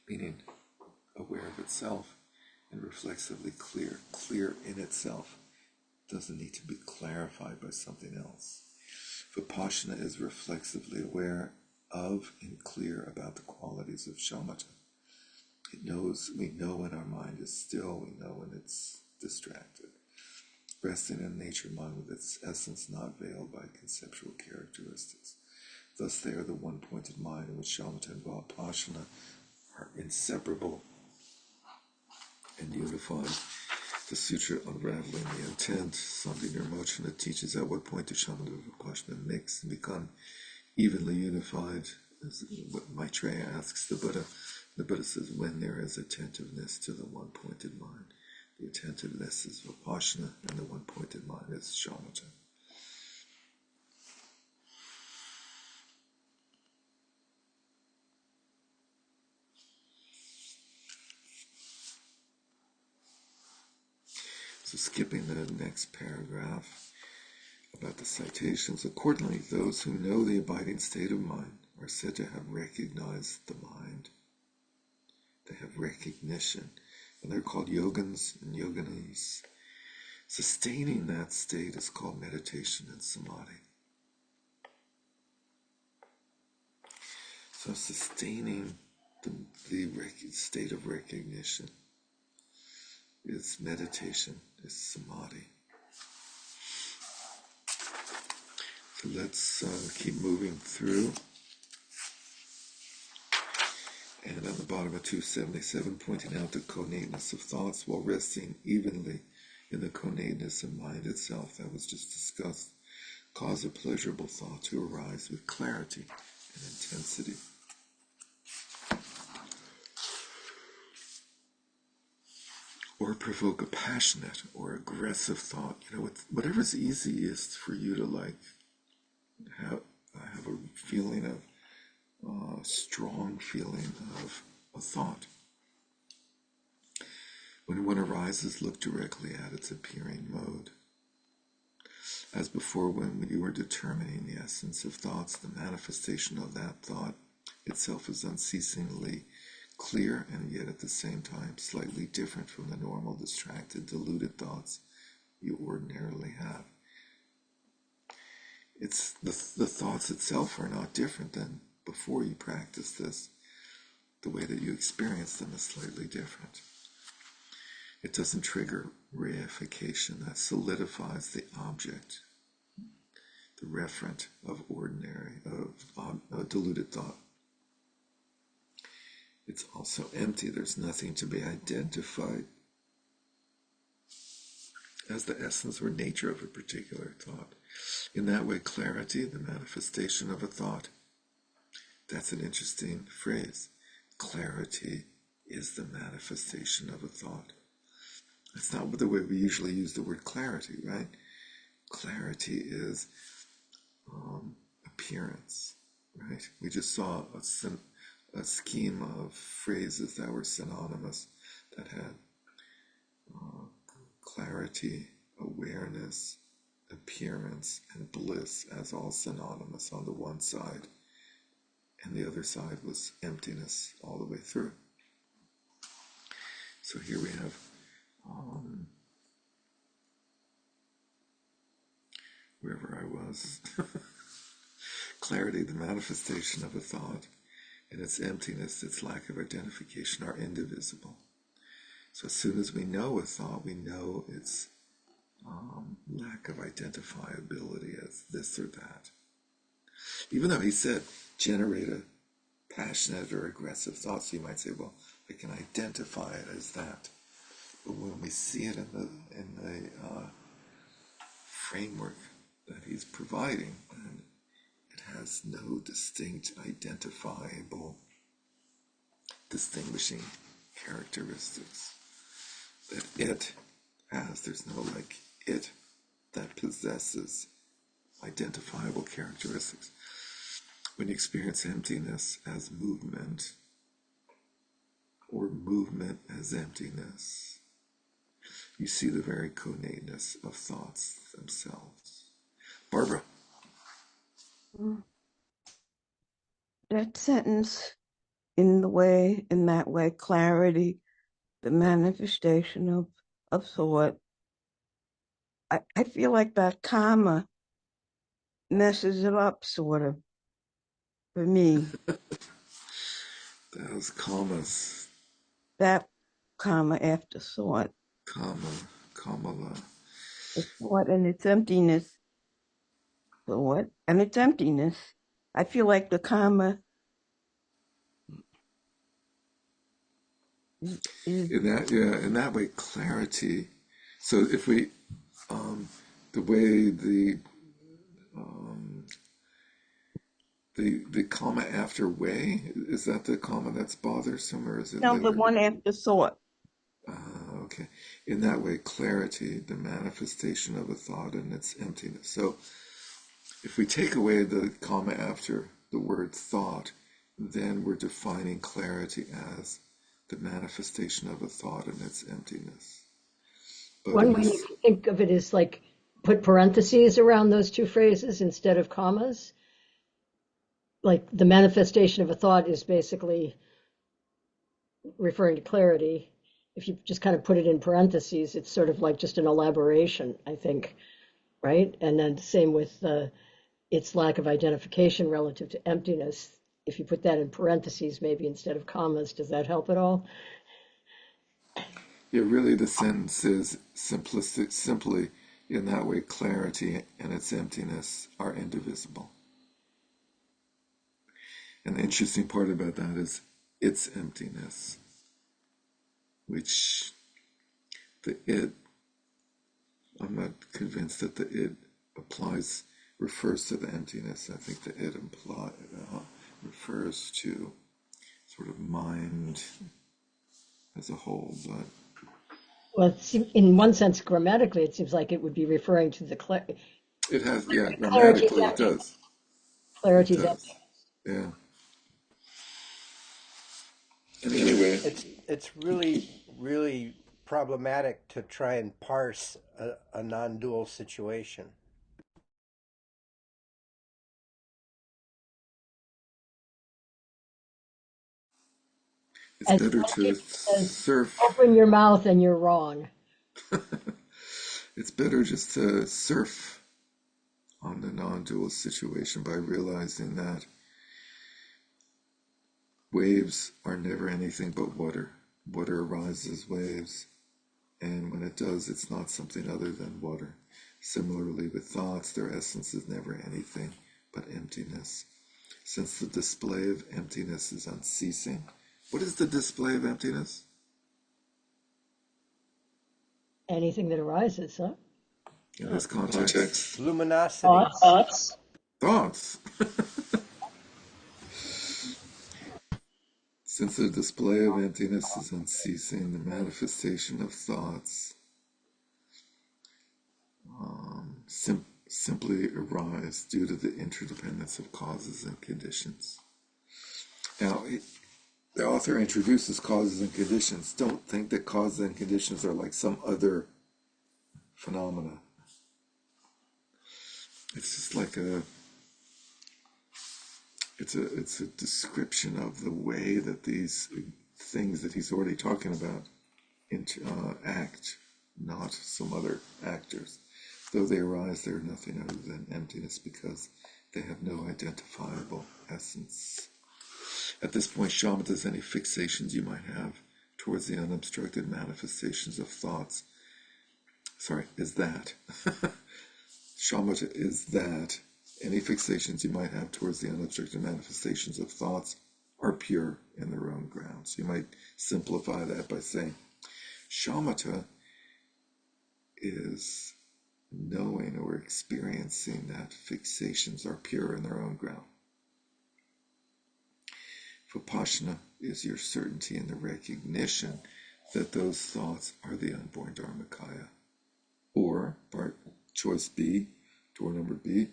meaning aware of itself, and reflexively clear in itself. Doesn't need to be clarified by something else. Vipassana is reflexively aware of and clear about the qualities of shamatha. It knows, we know when our mind is still, we know when it's distracted. Resting in nature mind with its essence not veiled by conceptual characteristics. Thus they are the one-pointed mind in which shamatha and vipassana are inseparable and unified. The sutra unraveling the intent, Sandhi Nirmochana, teaches at what point do shamatha and vipassana mix and become evenly unified. As what Maitreya asks the Buddha. The Buddha says, when there is attentiveness to the one-pointed mind. The attentiveness is vipassana, and the one-pointed mind is shamatha. So skipping the next paragraph about the citations. Accordingly, those who know the abiding state of mind are said to have recognized the mind. They have recognition, and they're called yogins and yoginis. Sustaining that state is called meditation and samadhi. So sustaining the state of recognition is meditation, is samadhi. Let's keep moving through. And on the bottom of 277, pointing out the connateness of thoughts while resting evenly in the connateness of mind itself that was just discussed, cause a pleasurable thought to arise with clarity and intensity. Or provoke a passionate or aggressive thought. Whatever's easiest for you to have a feeling of, strong feeling of a thought. When one arises, look directly at its appearing mode. As before, when you were determining the essence of thoughts, the manifestation of that thought itself is unceasingly clear and yet at the same time slightly different from the normal, distracted, deluded thoughts you ordinarily have. It's the thoughts itself are not different than before you practice this. The way that you experience them is slightly different. It doesn't trigger reification that solidifies the object, the referent of deluded thought. It's also empty. There's nothing to be identified as the essence or nature of a particular thought. In that way, clarity, the manifestation of a thought. That's an interesting phrase. Clarity is the manifestation of a thought. That's not the way we usually use the word clarity, right? Clarity is appearance, right? We just saw a scheme of phrases that were synonymous, that had clarity, awareness, appearance, and bliss as all synonymous on the one side, and the other side was emptiness all the way through. So here we have wherever I was. Clarity, the manifestation of a thought, and its emptiness, its lack of identification, are indivisible. So as soon as we know a thought, we know its lack of identifiability as this or that. Even though he said, generate a passionate or aggressive thought, so you might say, well, I can identify it as that. But when we see it in the framework that he's providing, and it has no distinct, identifiable, distinguishing characteristics that it has. There's no it that possesses identifiable characteristics. When you experience emptiness as movement, or movement as emptiness, you see the very connateness of thoughts themselves. Barbara. That sentence, in that way, clarity, the manifestation of thought, I feel like that comma messes it up, sort of, for me. Those commas. That comma after thought. Kamala. The thought and its emptiness. Thought and its emptiness. I feel like the comma is in that way, clarity. So if we, the way the comma after way, is that the comma that's bothersome, or is it no, later? the one after thought. Okay. In that way, clarity, the manifestation of a thought and its emptiness. So if we take away the comma after the word thought, then we're defining clarity as the manifestation of a thought and its emptiness. But One way you can think of it is like put parentheses around those two phrases instead of commas. Like the manifestation of a thought is basically referring to clarity. If you just kind of put it in parentheses, it's sort of like just an elaboration, I think, right? And then same with its lack of identification relative to emptiness. If you put that in parentheses, maybe instead of commas, does that help at all? yeah, really the sentence is simply In that way, clarity and its emptiness are indivisible. And the interesting part about that is its emptiness, which the it, I'm not convinced that the it refers to the emptiness. I think the it refers to sort of mind as a whole, but Well, in one sense, grammatically, it seems like it would be referring to the it has, yeah, clarity's grammatically it empty. does. It Clarity's empty. does. Yeah. Anyway, It's really problematic to try and parse a non-dual situation. it's As better one to teacher says, surf. open your mouth and you're wrong. It's better just to surf on the non-dual situation by realizing that waves are never anything but water. Water arises as waves, and when it does, it's not something other than water. Similarly, with thoughts, their essence is never anything but emptiness. Since the display of emptiness is unceasing, what is the display of emptiness? Anything that arises, huh? In this context, Luminosity. Thoughts. thoughts. Since the display of emptiness is unceasing, the manifestation of thoughts simply arise due to the interdependence of causes and conditions. Now, the author introduces causes and conditions. Don't think that causes and conditions are like some other phenomena. It's just like it's a description of the way that these things that he's already talking about act, not some other actors. Though they arise, they are nothing other than emptiness because they have no identifiable essence. At this point, shamatha, any fixations you might have towards the unobstructed manifestations of thoughts, is that. Shamatha is that any fixations you might have towards the unobstructed manifestations of thoughts are pure in their own grounds. You might simplify that by saying shamatha is knowing or experiencing that fixations are pure in their own ground. Vipassana is your certainty in the recognition that those thoughts are the unborn Dharmakaya. Or, choice B, door number B,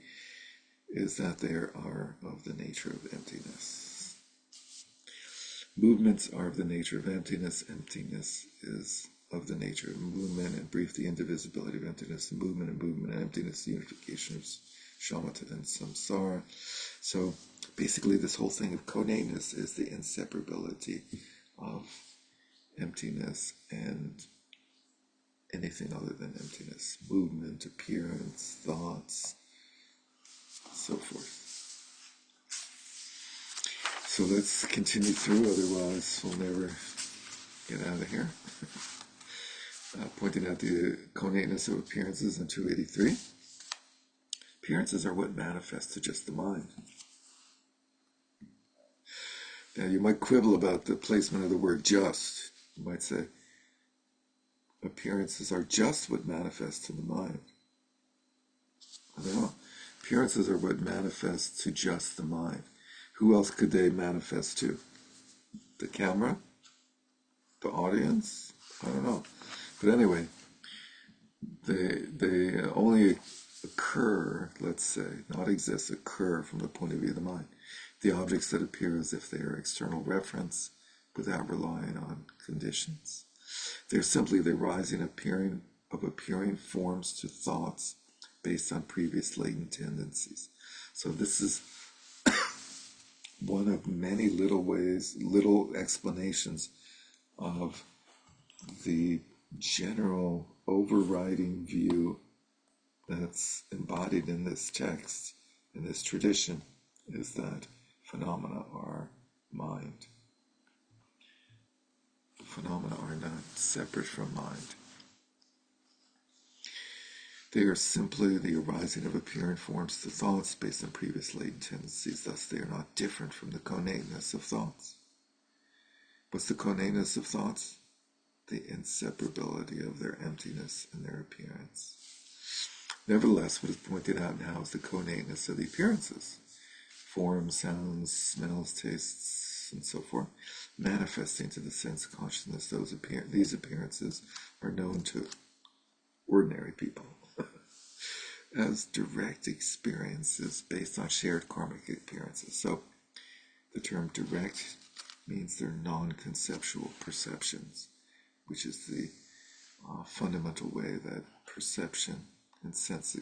is that they are of the nature of emptiness. Movements are of the nature of emptiness. Emptiness is of the nature of movement. And brief, the indivisibility of emptiness, movement and emptiness, the unification of shamatha and samsara. So basically this whole thing of conateness is the inseparability of emptiness and anything other than emptiness, movement, appearance, thoughts, so forth. So let's continue through, otherwise we'll never get out of here. Pointing out the conateness of appearances in 283. Appearances are what manifest to just the mind. Now you might quibble about the placement of the word just. You might say, appearances are just what manifests to the mind. I don't know. Appearances are what manifests to just the mind. Who else could they manifest to? The camera? The audience? I don't know. But anyway, they only occur, let's say, not exist, occur from the point of view of the mind. The objects that appear as if they are external reference without relying on conditions. They're simply the rising of appearing forms to thoughts based on previous latent tendencies. So this is one of many little explanations of the general overriding view that's embodied in this text, in this tradition, is that phenomena are mind. Phenomena are not separate from mind. They are simply the arising of apparent forms to thoughts based on previous latent tendencies. Thus, they are not different from the connateness of thoughts. What's the connateness of thoughts? The inseparability of their emptiness and their appearance. Nevertheless, what is pointed out now is the connateness of the appearances. Forms, sounds, smells, tastes, and so forth, manifesting to the sense consciousness. These appearances are known to ordinary people as direct experiences based on shared karmic appearances. So the term direct means they're non-conceptual perceptions, which is the fundamental way that perception and sense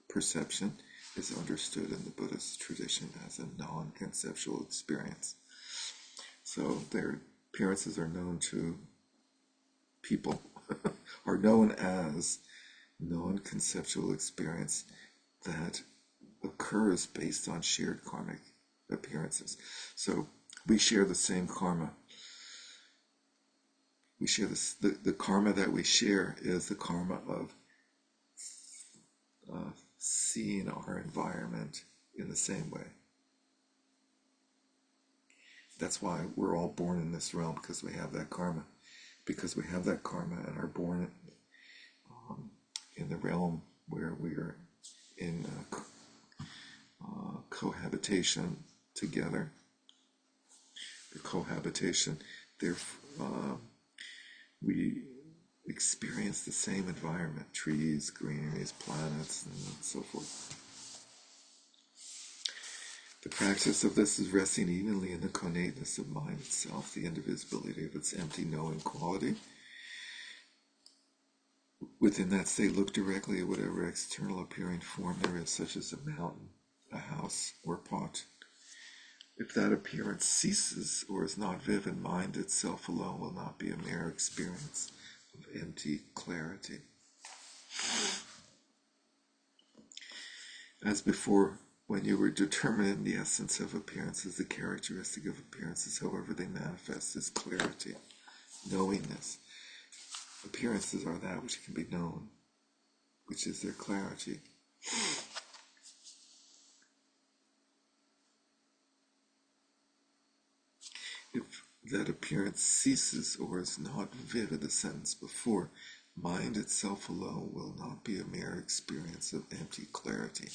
perception is understood in the Buddhist tradition as a non-conceptual experience. So their appearances are known to people, are known as non-conceptual experience that occurs based on shared karmic appearances. So we share the same karma. We share this, the karma that we share is the karma of seeing our environment in the same way. That's why we're all born in this realm, because we have that karma. Because we have that karma and are born in the realm where we are in cohabitation together. The cohabitation, we experience the same environment, trees, greeneries, planets, and so forth. The practice of this is resting evenly in the connateness of mind itself, the indivisibility of its empty knowing quality. Within that state, look directly at whatever external appearing form there is, such as a mountain, a house, or pot. If that appearance ceases or is not vivid, mind itself alone will not be a mere experience of empty clarity. As before, when you were determining the essence of appearances, the characteristic of appearances, however they manifest, is clarity, knowingness. Appearances are that which can be known, which is their clarity. If that appearance ceases or is not vivid, the sentence before, mind itself alone will not be a mere experience of empty clarity.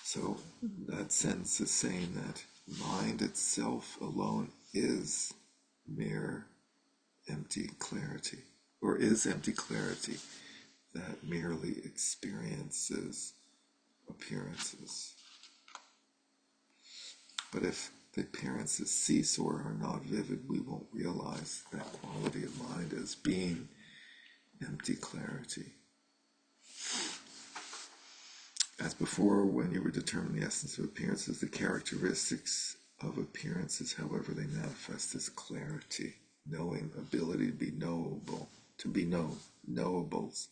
So that sentence is saying that mind itself alone is mere empty clarity, or is empty clarity that merely experiences appearances. But if the appearances cease or are not vivid, we won't realize that quality of mind as being empty clarity. As before, when you were determining the essence of appearances, the characteristics of appearances, however they manifest, is clarity, knowing, ability to be knowable, to be known, knowables.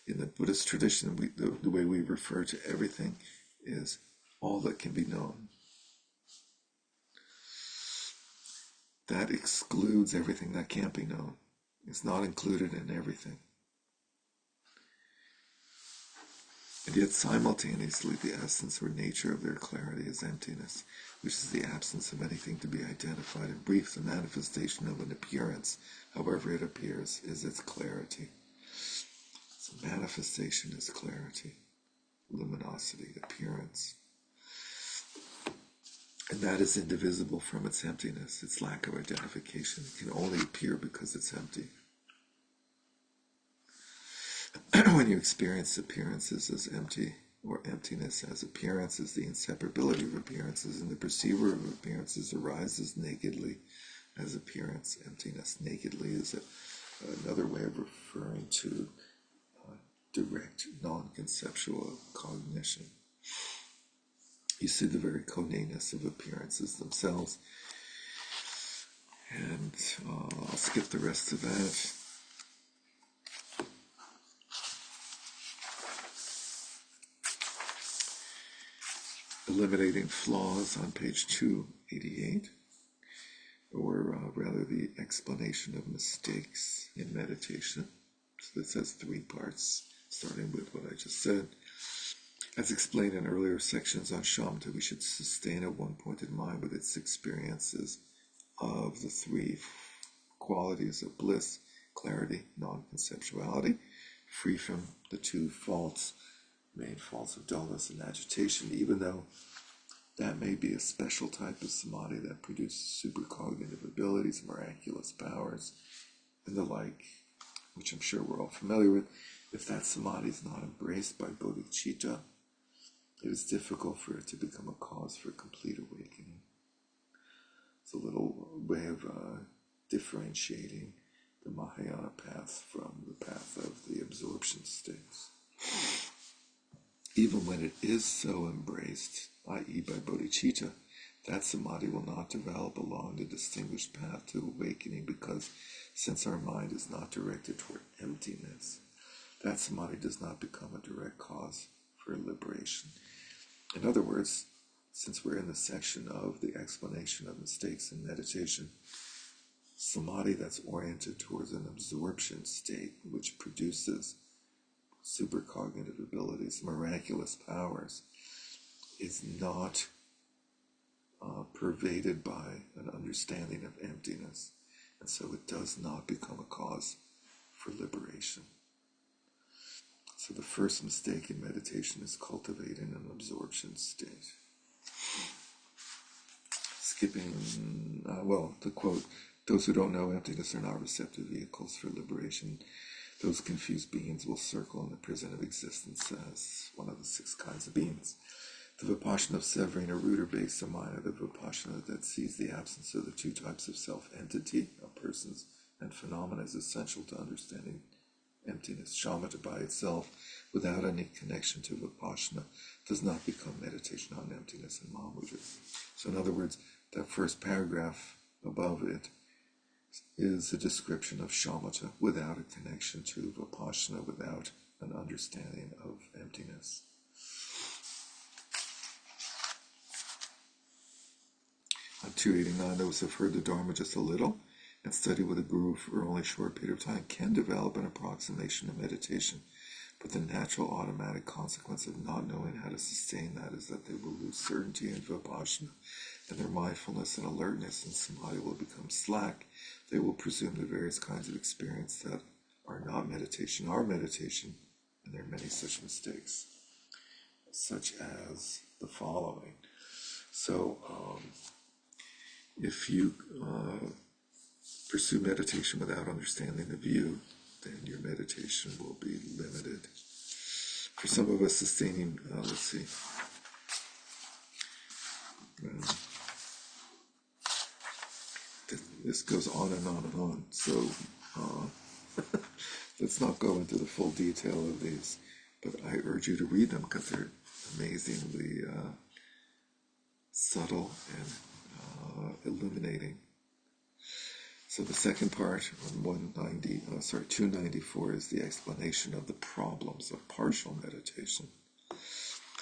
In the Buddhist tradition, the way we refer to everything is all that can be known. That excludes everything that can't be known. It's not included in everything. And yet simultaneously the essence or nature of their clarity is emptiness, which is the absence of anything to be identified. In brief, the manifestation of an appearance, however it appears, is its clarity. So manifestation is clarity, luminosity, appearance. And that is indivisible from its emptiness, its lack of identification. It can only appear because it's empty. When you experience appearances as empty, or emptiness as appearances, the inseparability of appearances and the perceiver of appearances arises nakedly as appearance. Emptiness nakedly is another way of referring to direct, non-conceptual cognition. You see the very connateness of appearances themselves. And I'll skip the rest of that. Eliminating flaws on page 288, or rather the explanation of mistakes in meditation. So this has 3 parts. starting with what I just said. As explained in earlier sections on shamatha, we should sustain at one point in mind with its experiences of the three qualities of bliss, clarity, non-conceptuality, free from the two main faults of dullness and agitation, even though that may be a special type of samadhi that produces supercognitive abilities, miraculous powers, and the like, which I'm sure we're all familiar with. If that samadhi is not embraced by bodhicitta, it is difficult for it to become a cause for complete awakening. It's a little way of differentiating the Mahayana path from the path of the absorption states. Even when it is so embraced, i.e. by bodhicitta, that samadhi will not develop along the distinguished path to awakening, because since our mind is not directed toward emptiness, that samadhi does not become a direct cause for liberation. In other words, since we're in the section of the explanation of mistakes in meditation, samadhi that's oriented towards an absorption state, which produces supercognitive abilities, miraculous powers, is not pervaded by an understanding of emptiness, and so it does not become a cause for liberation. So the first mistake in meditation is cultivating an absorption state. Skipping, the quote, "Those who don't know emptiness are not receptive vehicles for liberation. Those confused beings will circle in the prison of existence as one of the 6 kinds of beings. The vipassana of severing a root or base of mind, or the vipassana that sees the absence of the 2 types of self-entity, of persons and phenomena, is essential to understanding emptiness. Shamatha by itself, without any connection to vipassana, does not become meditation on emptiness and Mahamudra." So in other words, that first paragraph above it is a description of shamatha without a connection to vipassana, without an understanding of emptiness. On 289, those who have heard the Dharma just a little and study with a guru for only a short period of time can develop an approximation of meditation, but the natural automatic consequence of not knowing how to sustain that is that they will lose certainty in vipassana, and their mindfulness and alertness in samadhi will become slack. They will presume the various kinds of experience that are not meditation are meditation, and there are many such mistakes, such as the following. So, if you pursue meditation without understanding the view, then your meditation will be limited. For some of us, sustaining, this goes on and on and on. So let's not go into the full detail of these, but I urge you to read them because they're amazingly subtle and illuminating. So the second part on 294 is the explanation of the problems of partial meditation.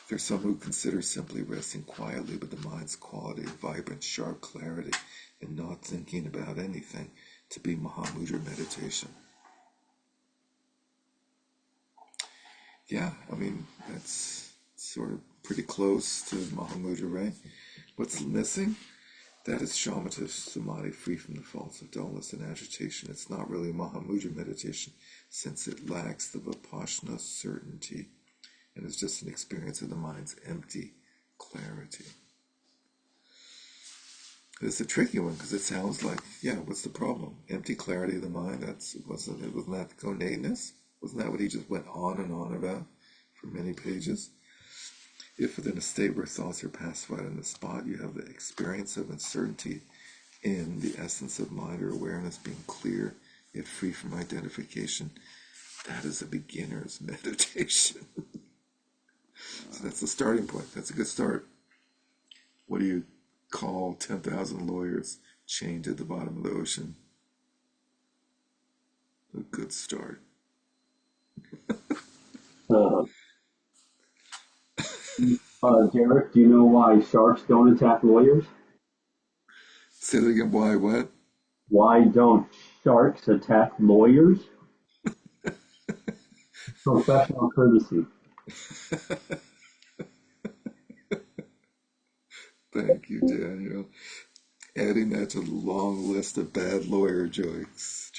There's some who consider simply resting quietly with the mind's quality of vibrant, sharp clarity and not thinking about anything to be Mahamudra meditation. Yeah, I mean, that's sort of pretty close to Mahamudra, right? What's missing? That is shamatha samadhi, free from the faults of dullness and agitation. It's not really Mahamudra meditation, since it lacks the vipassana certainty, and it's just an experience of the mind's empty clarity. It's a tricky one because it sounds like, what's the problem? Empty clarity of the mind. Wasn't that conateness? Wasn't that what he just went on and on about for many pages? If within a state where thoughts are pacified on the spot, you have the experience of uncertainty in the essence of mind or awareness being clear, yet free from identification, that is a beginner's meditation. So that's the starting point. That's a good start. What do you call 10,000 lawyers chained at the bottom of the ocean? A good start. Derek, do you know why sharks don't attack lawyers? Say that again. Why? What? Why don't sharks attack lawyers? Professional courtesy. Thank you, Daniel. Adding that to the long list of bad lawyer jokes.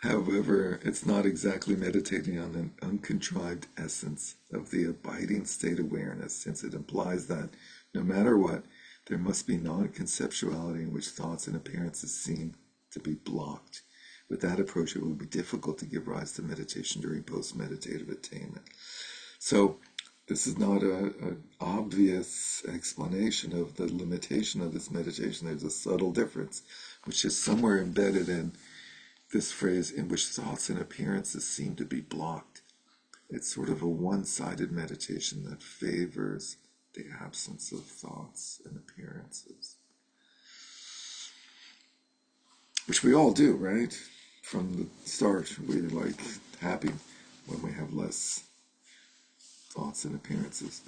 However, it's not exactly meditating on an uncontrived essence of the abiding state awareness, since it implies that, no matter what, there must be non-conceptuality in which thoughts and appearances seem to be blocked. With that approach, it will be difficult to give rise to meditation during post-meditative attainment. So, this is not an obvious explanation of the limitation of this meditation. There's a subtle difference, which is somewhere embedded in this phrase, in which thoughts and appearances seem to be blocked. It's sort of a one-sided meditation that favors the absence of thoughts and appearances, which we all do, right? From the start, we're like happy when we have less thoughts and appearances,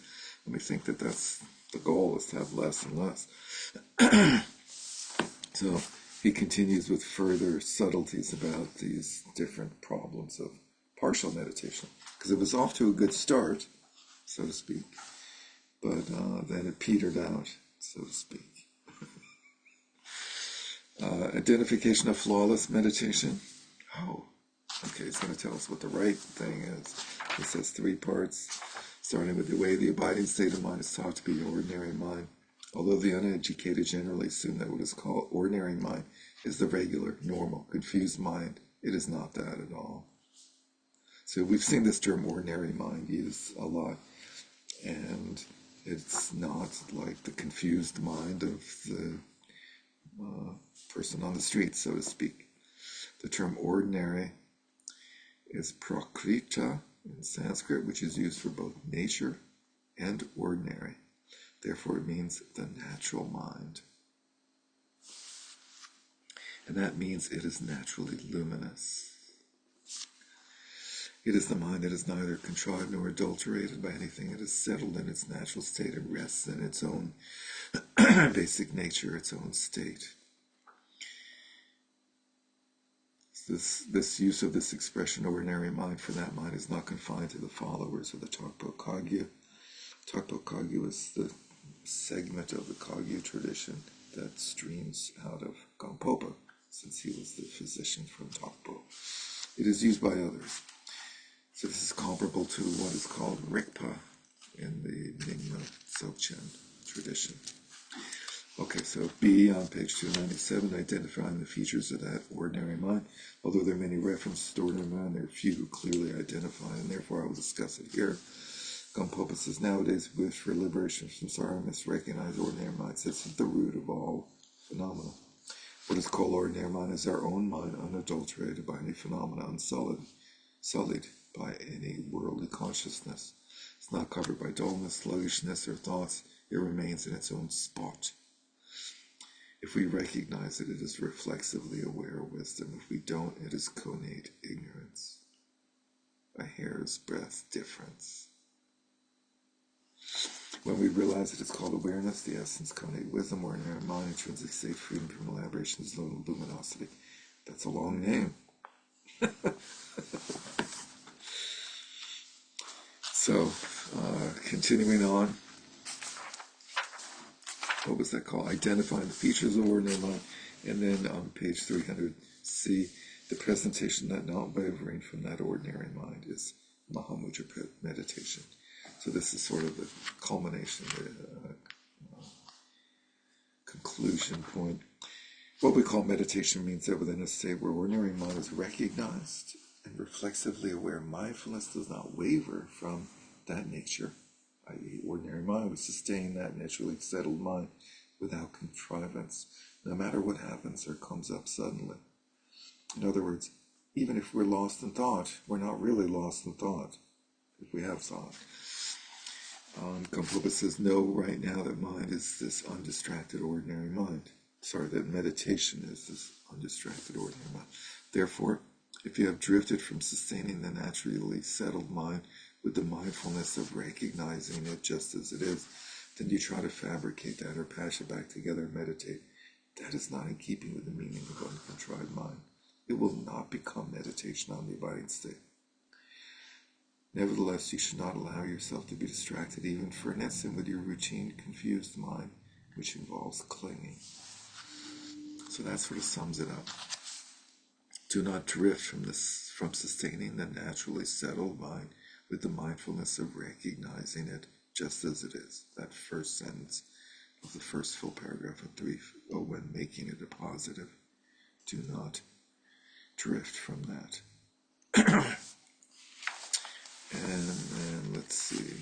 and we think that that's the goal, is to have less and less. So he continues with further subtleties about these different problems of partial meditation, because it was off to a good start, so to speak, but then it petered out, so to speak. Identification of flawless meditation. Oh, okay, it's going to tell us what the right thing is. It says 3 parts, starting with the way the abiding state of mind is taught to be ordinary mind. Although the uneducated generally assume that what is called ordinary mind is the regular, normal, confused mind, it is not that at all. So we've seen this term ordinary mind used a lot, and it's not like the confused mind of the person on the street, so to speak. The term ordinary is prakrita in Sanskrit, which is used for both nature and ordinary. Therefore, it means the natural mind. And that means it is naturally luminous. It is the mind that is neither contrived nor adulterated by anything. It is settled in its natural state and rests in its own basic nature, its own state. This use of this expression, ordinary mind, for that mind is not confined to the followers of the Tokpo Kagyu. Tokpo Kagyu is the segment of the Kagyu tradition that streams out of Gampopa, since he was the physician from Tokpo. It is used by others. So this is comparable to what is called Rikpa in the Nyingma Dzogchen tradition. Okay, so B on page 297, identifying the features of that ordinary mind. Although there are many references to ordinary mind, there are few who clearly identify, and therefore I will discuss it here. Gampopa says, nowadays, wish for liberation from sorrow must recognize ordinary mind sits at the root of all phenomena. What is called ordinary mind is our own mind, unadulterated by any phenomena, sullied by any worldly consciousness. It's not covered by dullness, sluggishness, or thoughts. It remains in its own spot. If we recognize it, it is reflexively aware wisdom. If we don't, it is connate ignorance, a hair's breadth difference. When we realize it is called awareness, the essence, connate wisdom, ordinary mind, intrinsic state, freedom from elaboration, is luminosity. That's a long name. So, continuing on, what was that called? Identifying the features of ordinary mind. And then on page 300, the presentation that not wavering from that ordinary mind is Mahamudra meditation. So this is sort of the culmination, the conclusion point. What we call meditation means that within a state where ordinary mind is recognized and reflexively aware, mindfulness does not waver from that nature, i.e. ordinary mind. We sustain that naturally settled mind without contrivance, no matter what happens or comes up suddenly. In other words, even if we're lost in thought, we're not really lost in thought, if we have thought. Gampopa says, know right now that mind is this undistracted ordinary mind. That meditation is this undistracted ordinary mind. Therefore, if you have drifted from sustaining the naturally settled mind with the mindfulness of recognizing it just as it is, then you try to fabricate that or patch it back together and meditate. that is not in keeping with the meaning of uncontrived mind. It will not become meditation on the abiding state. Nevertheless, you should not allow yourself to be distracted even for an instant with your routine, confused mind, which involves clinging. So that sort of sums it up. Do not drift from sustaining the naturally settled mind with the mindfulness of recognizing it just as it is. That first sentence of the first full paragraph of 3, when making it a positive. Do not drift from that. And then let's see.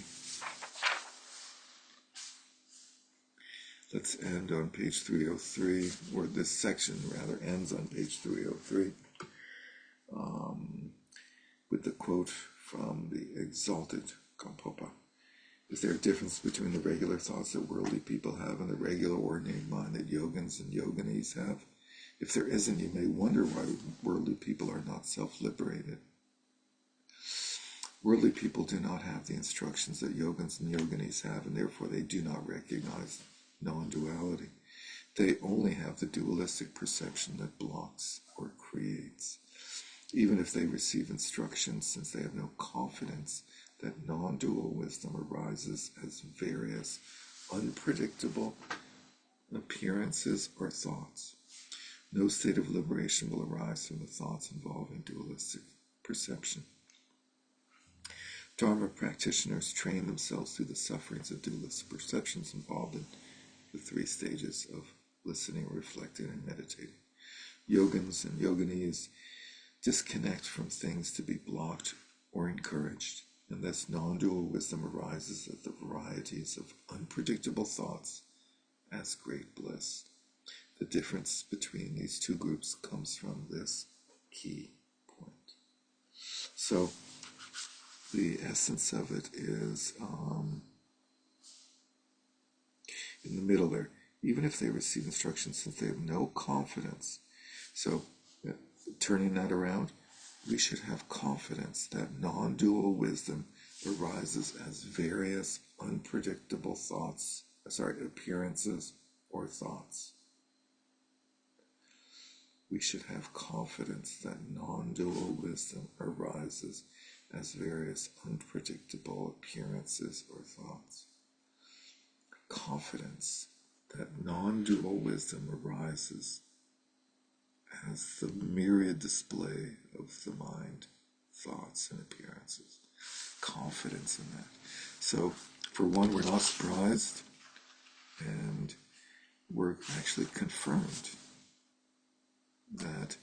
Let's end on page 303, or this section rather ends on page 303, with the quote from the exalted Gampopa. Is there a difference between the regular thoughts that worldly people have and the regular ordinary mind that yogins and yoginis have? If there isn't, you may wonder why worldly people are not self-liberated. Worldly people do not have the instructions that yogins and yoginis have, and therefore they do not recognize non-duality. They only have the dualistic perception that blocks or creates. Even if they receive instructions, since they have no confidence that non-dual wisdom arises as various, unpredictable appearances or thoughts. No state of liberation will arise from the thoughts involving dualistic perception. Dharma practitioners train themselves through the sufferings of dualistic perceptions involved in the 3 stages of listening, reflecting, and meditating. Yogins and yoginis disconnect from things to be blocked or encouraged, and thus non-dual wisdom arises as the varieties of unpredictable thoughts as great bliss. The difference between these 2 groups comes from this key point. So the essence of it is in the middle there. Even if they receive instructions, since they have no confidence. So turning that around, we should have confidence that non-dual wisdom arises as various unpredictable appearances or thoughts. We should have confidence that non-dual wisdom arises as various unpredictable appearances or thoughts. Confidence that non-dual wisdom arises as the myriad display of the mind, thoughts, and appearances. Confidence in that. So, for one, we're not surprised, and we're actually confirmed that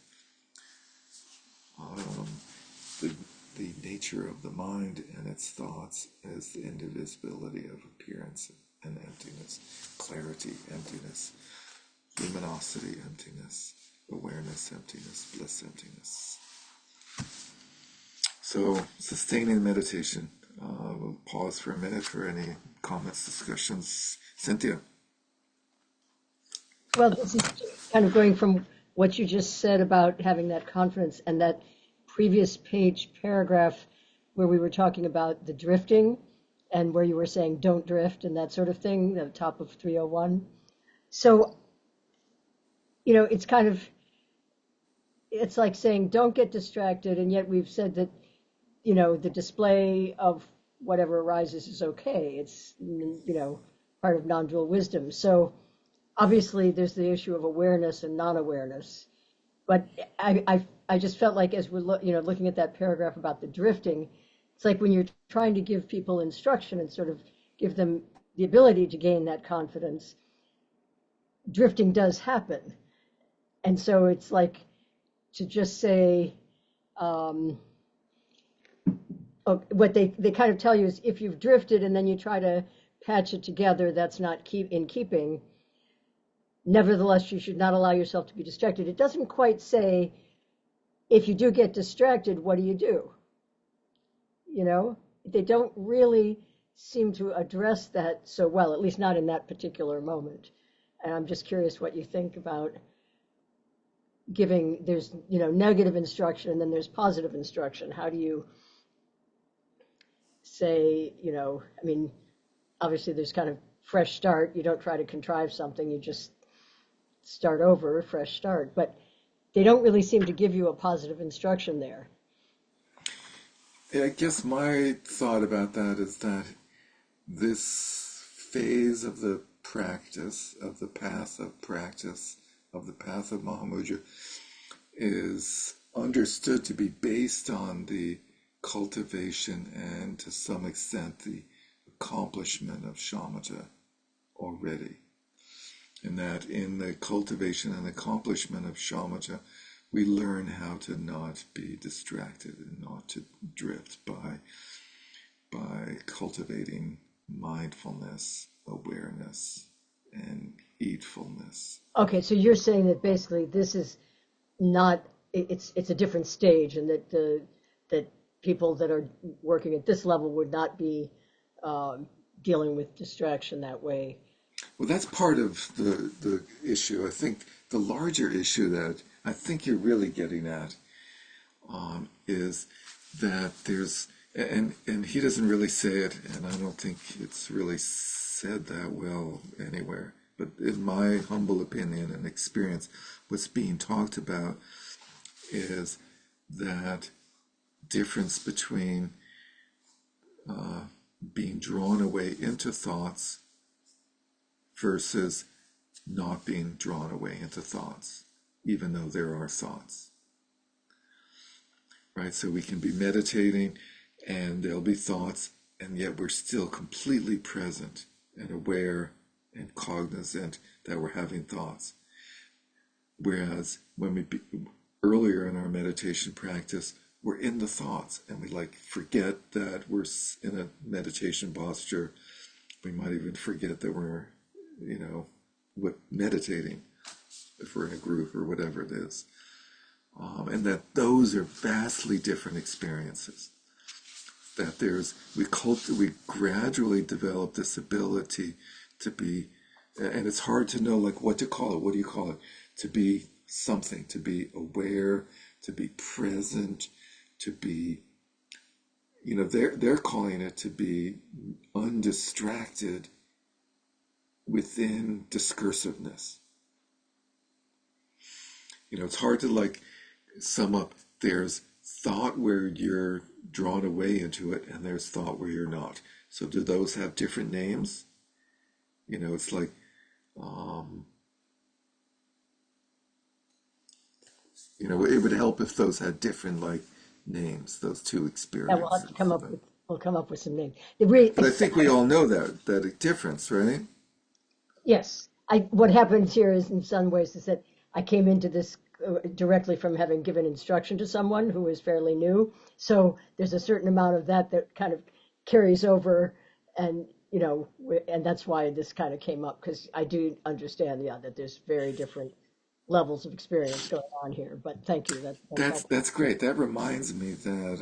the nature of the mind and its thoughts is the indivisibility of appearance and emptiness, clarity, emptiness, luminosity, emptiness, awareness, emptiness, bliss, emptiness. So, sustaining meditation. We'll pause for a minute for any comments, discussions. Cynthia? Well, this is kind of going from what you just said about having that confidence and that previous page paragraph where we were talking about the drifting and where you were saying don't drift and that sort of thing, the top of 301. So, it's like saying don't get distracted, and yet we've said that, the display of whatever arises is okay. It's, part of non-dual wisdom. So obviously there's the issue of awareness and non-awareness. But I just felt like as we're looking at that paragraph about the drifting, it's like when you're trying to give people instruction and sort of give them the ability to gain that confidence, drifting does happen. And so it's like to just say, what they kind of tell you is if you've drifted and then you try to patch it together, that's not in keeping. Nevertheless, you should not allow yourself to be distracted. It doesn't quite say, if you do get distracted, what do you do? They don't really seem to address that so well, at least not in that particular moment. And I'm just curious what you think about giving, there's, negative instruction and then there's positive instruction. How do you say, obviously there's kind of fresh start. You don't try to contrive something. You just start over, a fresh start. But they don't really seem to give you a positive instruction there. I guess my thought about that is that this phase of the practice, of the path of practice, of the path of Mahamudra, is understood to be based on the cultivation and to some extent the accomplishment of shamatha already. And that in the cultivation and accomplishment of shamatha, we learn how to not be distracted and not to drift by cultivating mindfulness, awareness, and heedfulness. Okay, so you're saying that basically this is not it's a different stage, and that people that are working at this level would not be dealing with distraction that way. Well, that's part of the issue. I think the larger issue that I think you're really getting at is that there's, and he doesn't really say it, and I don't think it's really said that well anywhere, but in my humble opinion and experience, what's being talked about is that difference between being drawn away into thoughts versus not being drawn away into thoughts, even though there are thoughts. Right? So we can be meditating and there'll be thoughts, and yet we're still completely present and aware and cognizant that we're having thoughts. Whereas when earlier in our meditation practice, we're in the thoughts and we forget that we're in a meditation posture. We might even forget that we're meditating if we're in a group or whatever it is, and that those are vastly different experiences. That we gradually develop this ability to be, and it's hard to know what to call it. What do you call it? To be something, to be aware, to be present, to be, they're calling it to be undistracted within discursiveness. It's hard to sum up. There's thought where you're drawn away into it, and there's thought where you're not. So do those have different names? It's like, it would help if those had different names, those two Yeah, we'll have experiences. to come up with some names. But I think we all know that difference, right? Yes, what happens here is in some ways is that I came into this directly from having given instruction to someone who was fairly new. So there's a certain amount of that kind of carries over, and and that's why this kind of came up, because I do understand, that there's very different levels of experience going on here. But thank you. That's great. That reminds me that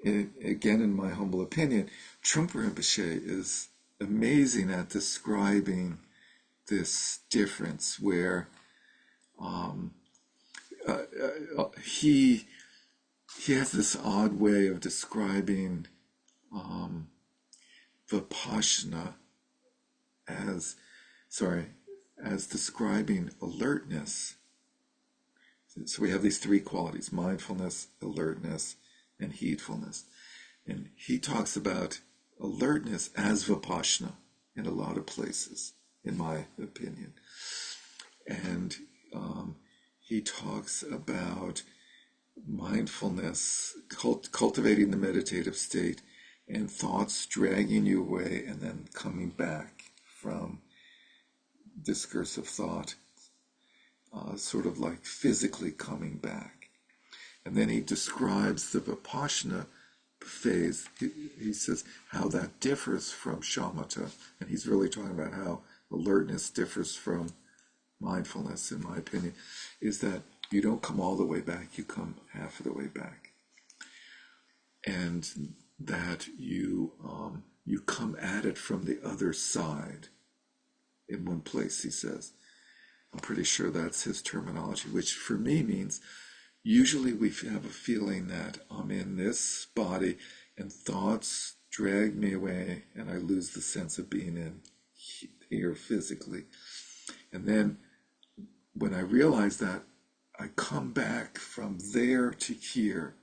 again, in my humble opinion, Trungpa Rinpoche is amazing at describing this difference where he has this odd way of describing Vipassana as describing alertness. So we have these three qualities: mindfulness, alertness, and heedfulness. And he talks about alertness as Vipassana in a lot of places, in my opinion. And he talks about mindfulness, cultivating the meditative state, and thoughts dragging you away and then coming back from discursive thought, sort of like physically coming back. And then he describes the Vipassana phase. He says how that differs from shamatha, and he's really talking about how alertness differs from mindfulness, in my opinion, is that you don't come all the way back, you come half of the way back. And that you come at it from the other side in one place, he says. I'm pretty sure that's his terminology, which for me means usually we have a feeling that I'm in this body and thoughts drag me away and I lose the sense of being in here physically. And then when I realize that, I come back from there to here.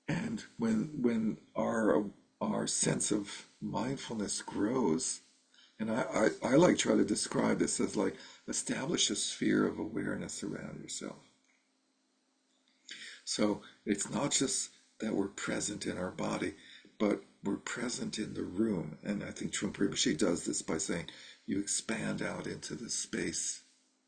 And when our sense of mindfulness grows, and I like try to describe this as like establish a sphere of awareness around yourself. So it's not just that we're present in our body, but we're present in the room. And I think Trungpa Rinpoche does this by saying you expand out into the space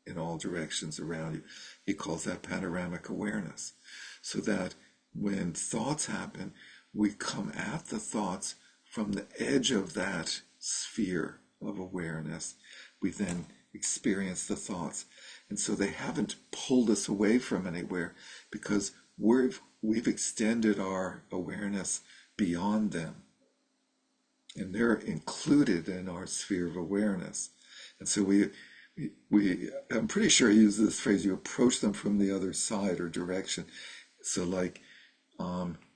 in all directions around you. He calls that panoramic awareness. So that when thoughts happen, we come at the thoughts from the edge of that sphere of awareness. We then experience the thoughts. And so they haven't pulled us away from anywhere because we've extended our awareness beyond them. And they're included in our sphere of awareness. And so I'm pretty sure I use this phrase, you approach them from the other side or direction. So like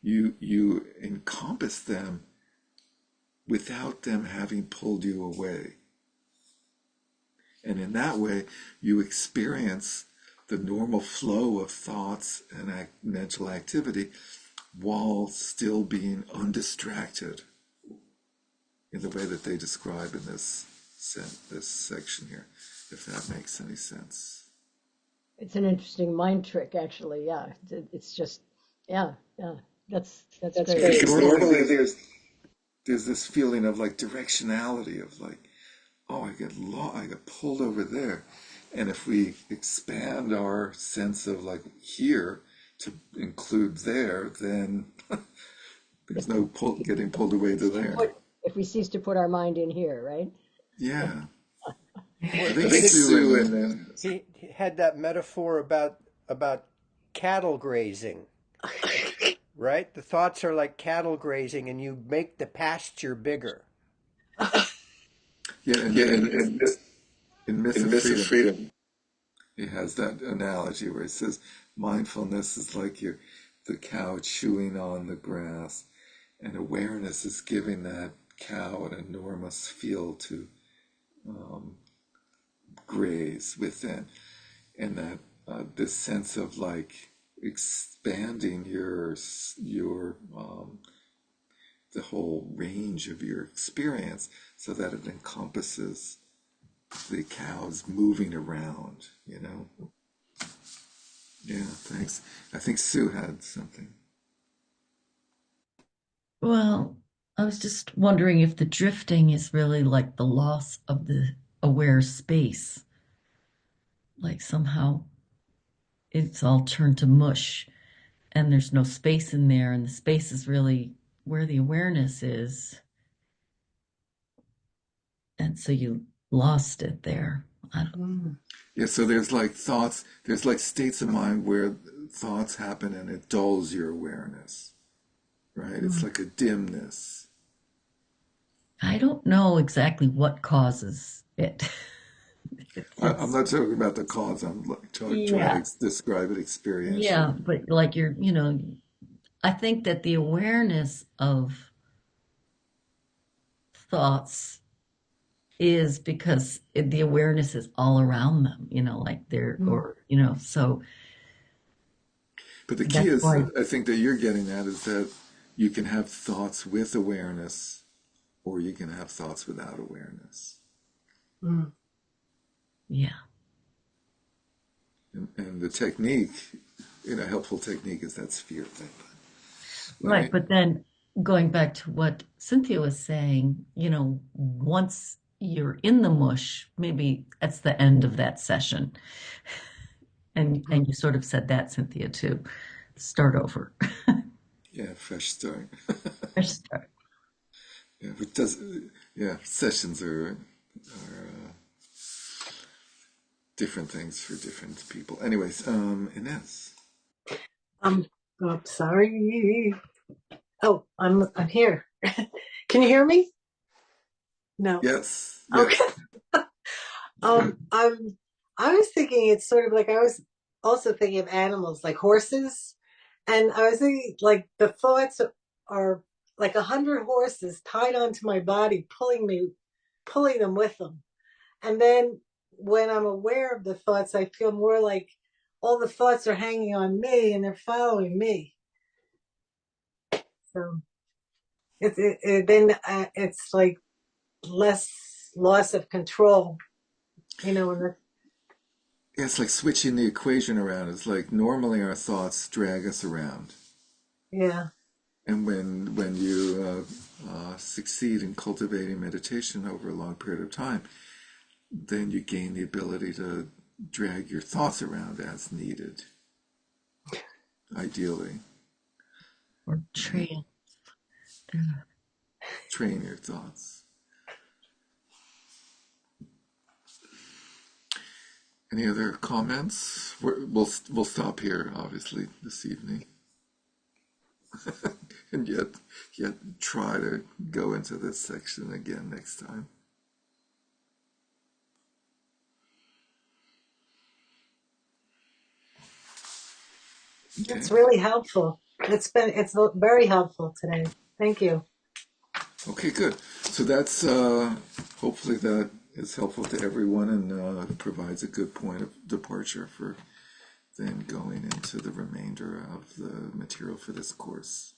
you encompass them without them having pulled you away. And in that way, you experience the normal flow of thoughts and mental activity while still being undistracted in the way that they describe in this section here, if that makes any sense. It's an interesting mind trick, actually. Yeah, it's just, yeah. That's great. Normally, there's this feeling of like directionality of like, oh, I get pulled over there. And if we expand our sense of like here to include there, then there's no getting pulled away to there. If we cease to put our mind in here, right? Yeah. I think Sue he had that metaphor about cattle grazing, right? The thoughts are like cattle grazing, and you make the pasture bigger. Yeah, and in Myth of Freedom, he has that analogy where he says mindfulness is like the cow chewing on the grass, and awareness is giving that cow an enormous field to graze within, and that this sense of like expanding your the whole range of your experience so that it encompasses the cows moving around, you know. Yeah, thanks. I think Sue had something. Well, I was just wondering if the drifting is really like the loss of the aware space. Like somehow it's all turned to mush and there's no space in there, and the space is really where the awareness is. And so you lost it there. I don't Yeah, so there's like thoughts, there's like states of mind where thoughts happen and it dulls your awareness, right? It's like a dimness. I don't know exactly what causes it. I'm not talking about the cause, I'm like trying to describe it experientially. Yeah, but like I think that the awareness of thoughts is because the awareness is all around them, like they're, or, so. But the key is, I think that you're getting at is that you can have thoughts with awareness or you can have thoughts without awareness. Yeah. And the technique, helpful technique is that sphere thing. Right, but then going back to what Cynthia was saying, once you're in the mush, maybe that's the end of that session. And you sort of said that, Cynthia, too. Start over. Yeah, fresh start. Fresh start. Yeah, sessions are different things for different people. Anyways, Inez. Oh, sorry. Oh, I'm here. Can you hear me? No. Yes. Okay. I was thinking it's sort of like I was also thinking of animals like horses, and I was thinking like the thoughts are like 100 horses tied onto my body, pulling them with them, and then when I'm aware of the thoughts, I feel more like all the thoughts are hanging on me and they're following me. So then it's like less loss of control, you know. Yeah, it's like switching the equation around. It's like normally our thoughts drag us around. Yeah. And when you succeed in cultivating meditation over a long period of time, then you gain the ability to drag your thoughts around as needed, ideally. Or Right? trail. Train your thoughts. Any other comments? We'll stop here, obviously, this evening, and yet try to go into this section again next time. Okay. It's really helpful. It's very helpful today. Thank you. Okay, good. So that's hopefully that is helpful to everyone and provides a good point of departure for then going into the remainder of the material for this course.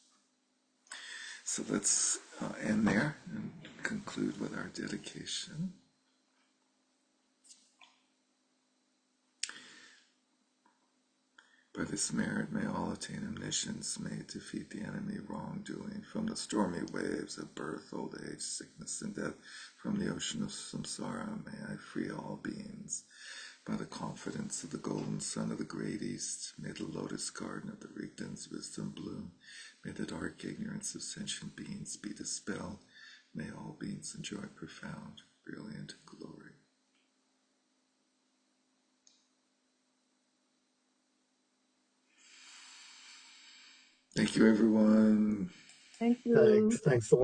So let's end there and conclude with our dedication. By this merit may all attain omniscience, may defeat the enemy wrongdoing, from the stormy waves of birth, old age, sickness, and death, from the ocean of samsara, may I free all beings. By the confidence of the golden sun of the great east, may the lotus garden of the Rigdon's wisdom bloom, may the dark ignorance of sentient beings be dispelled, may all beings enjoy profound, brilliant glory. Thank you, everyone. Thank you. Thanks a lot.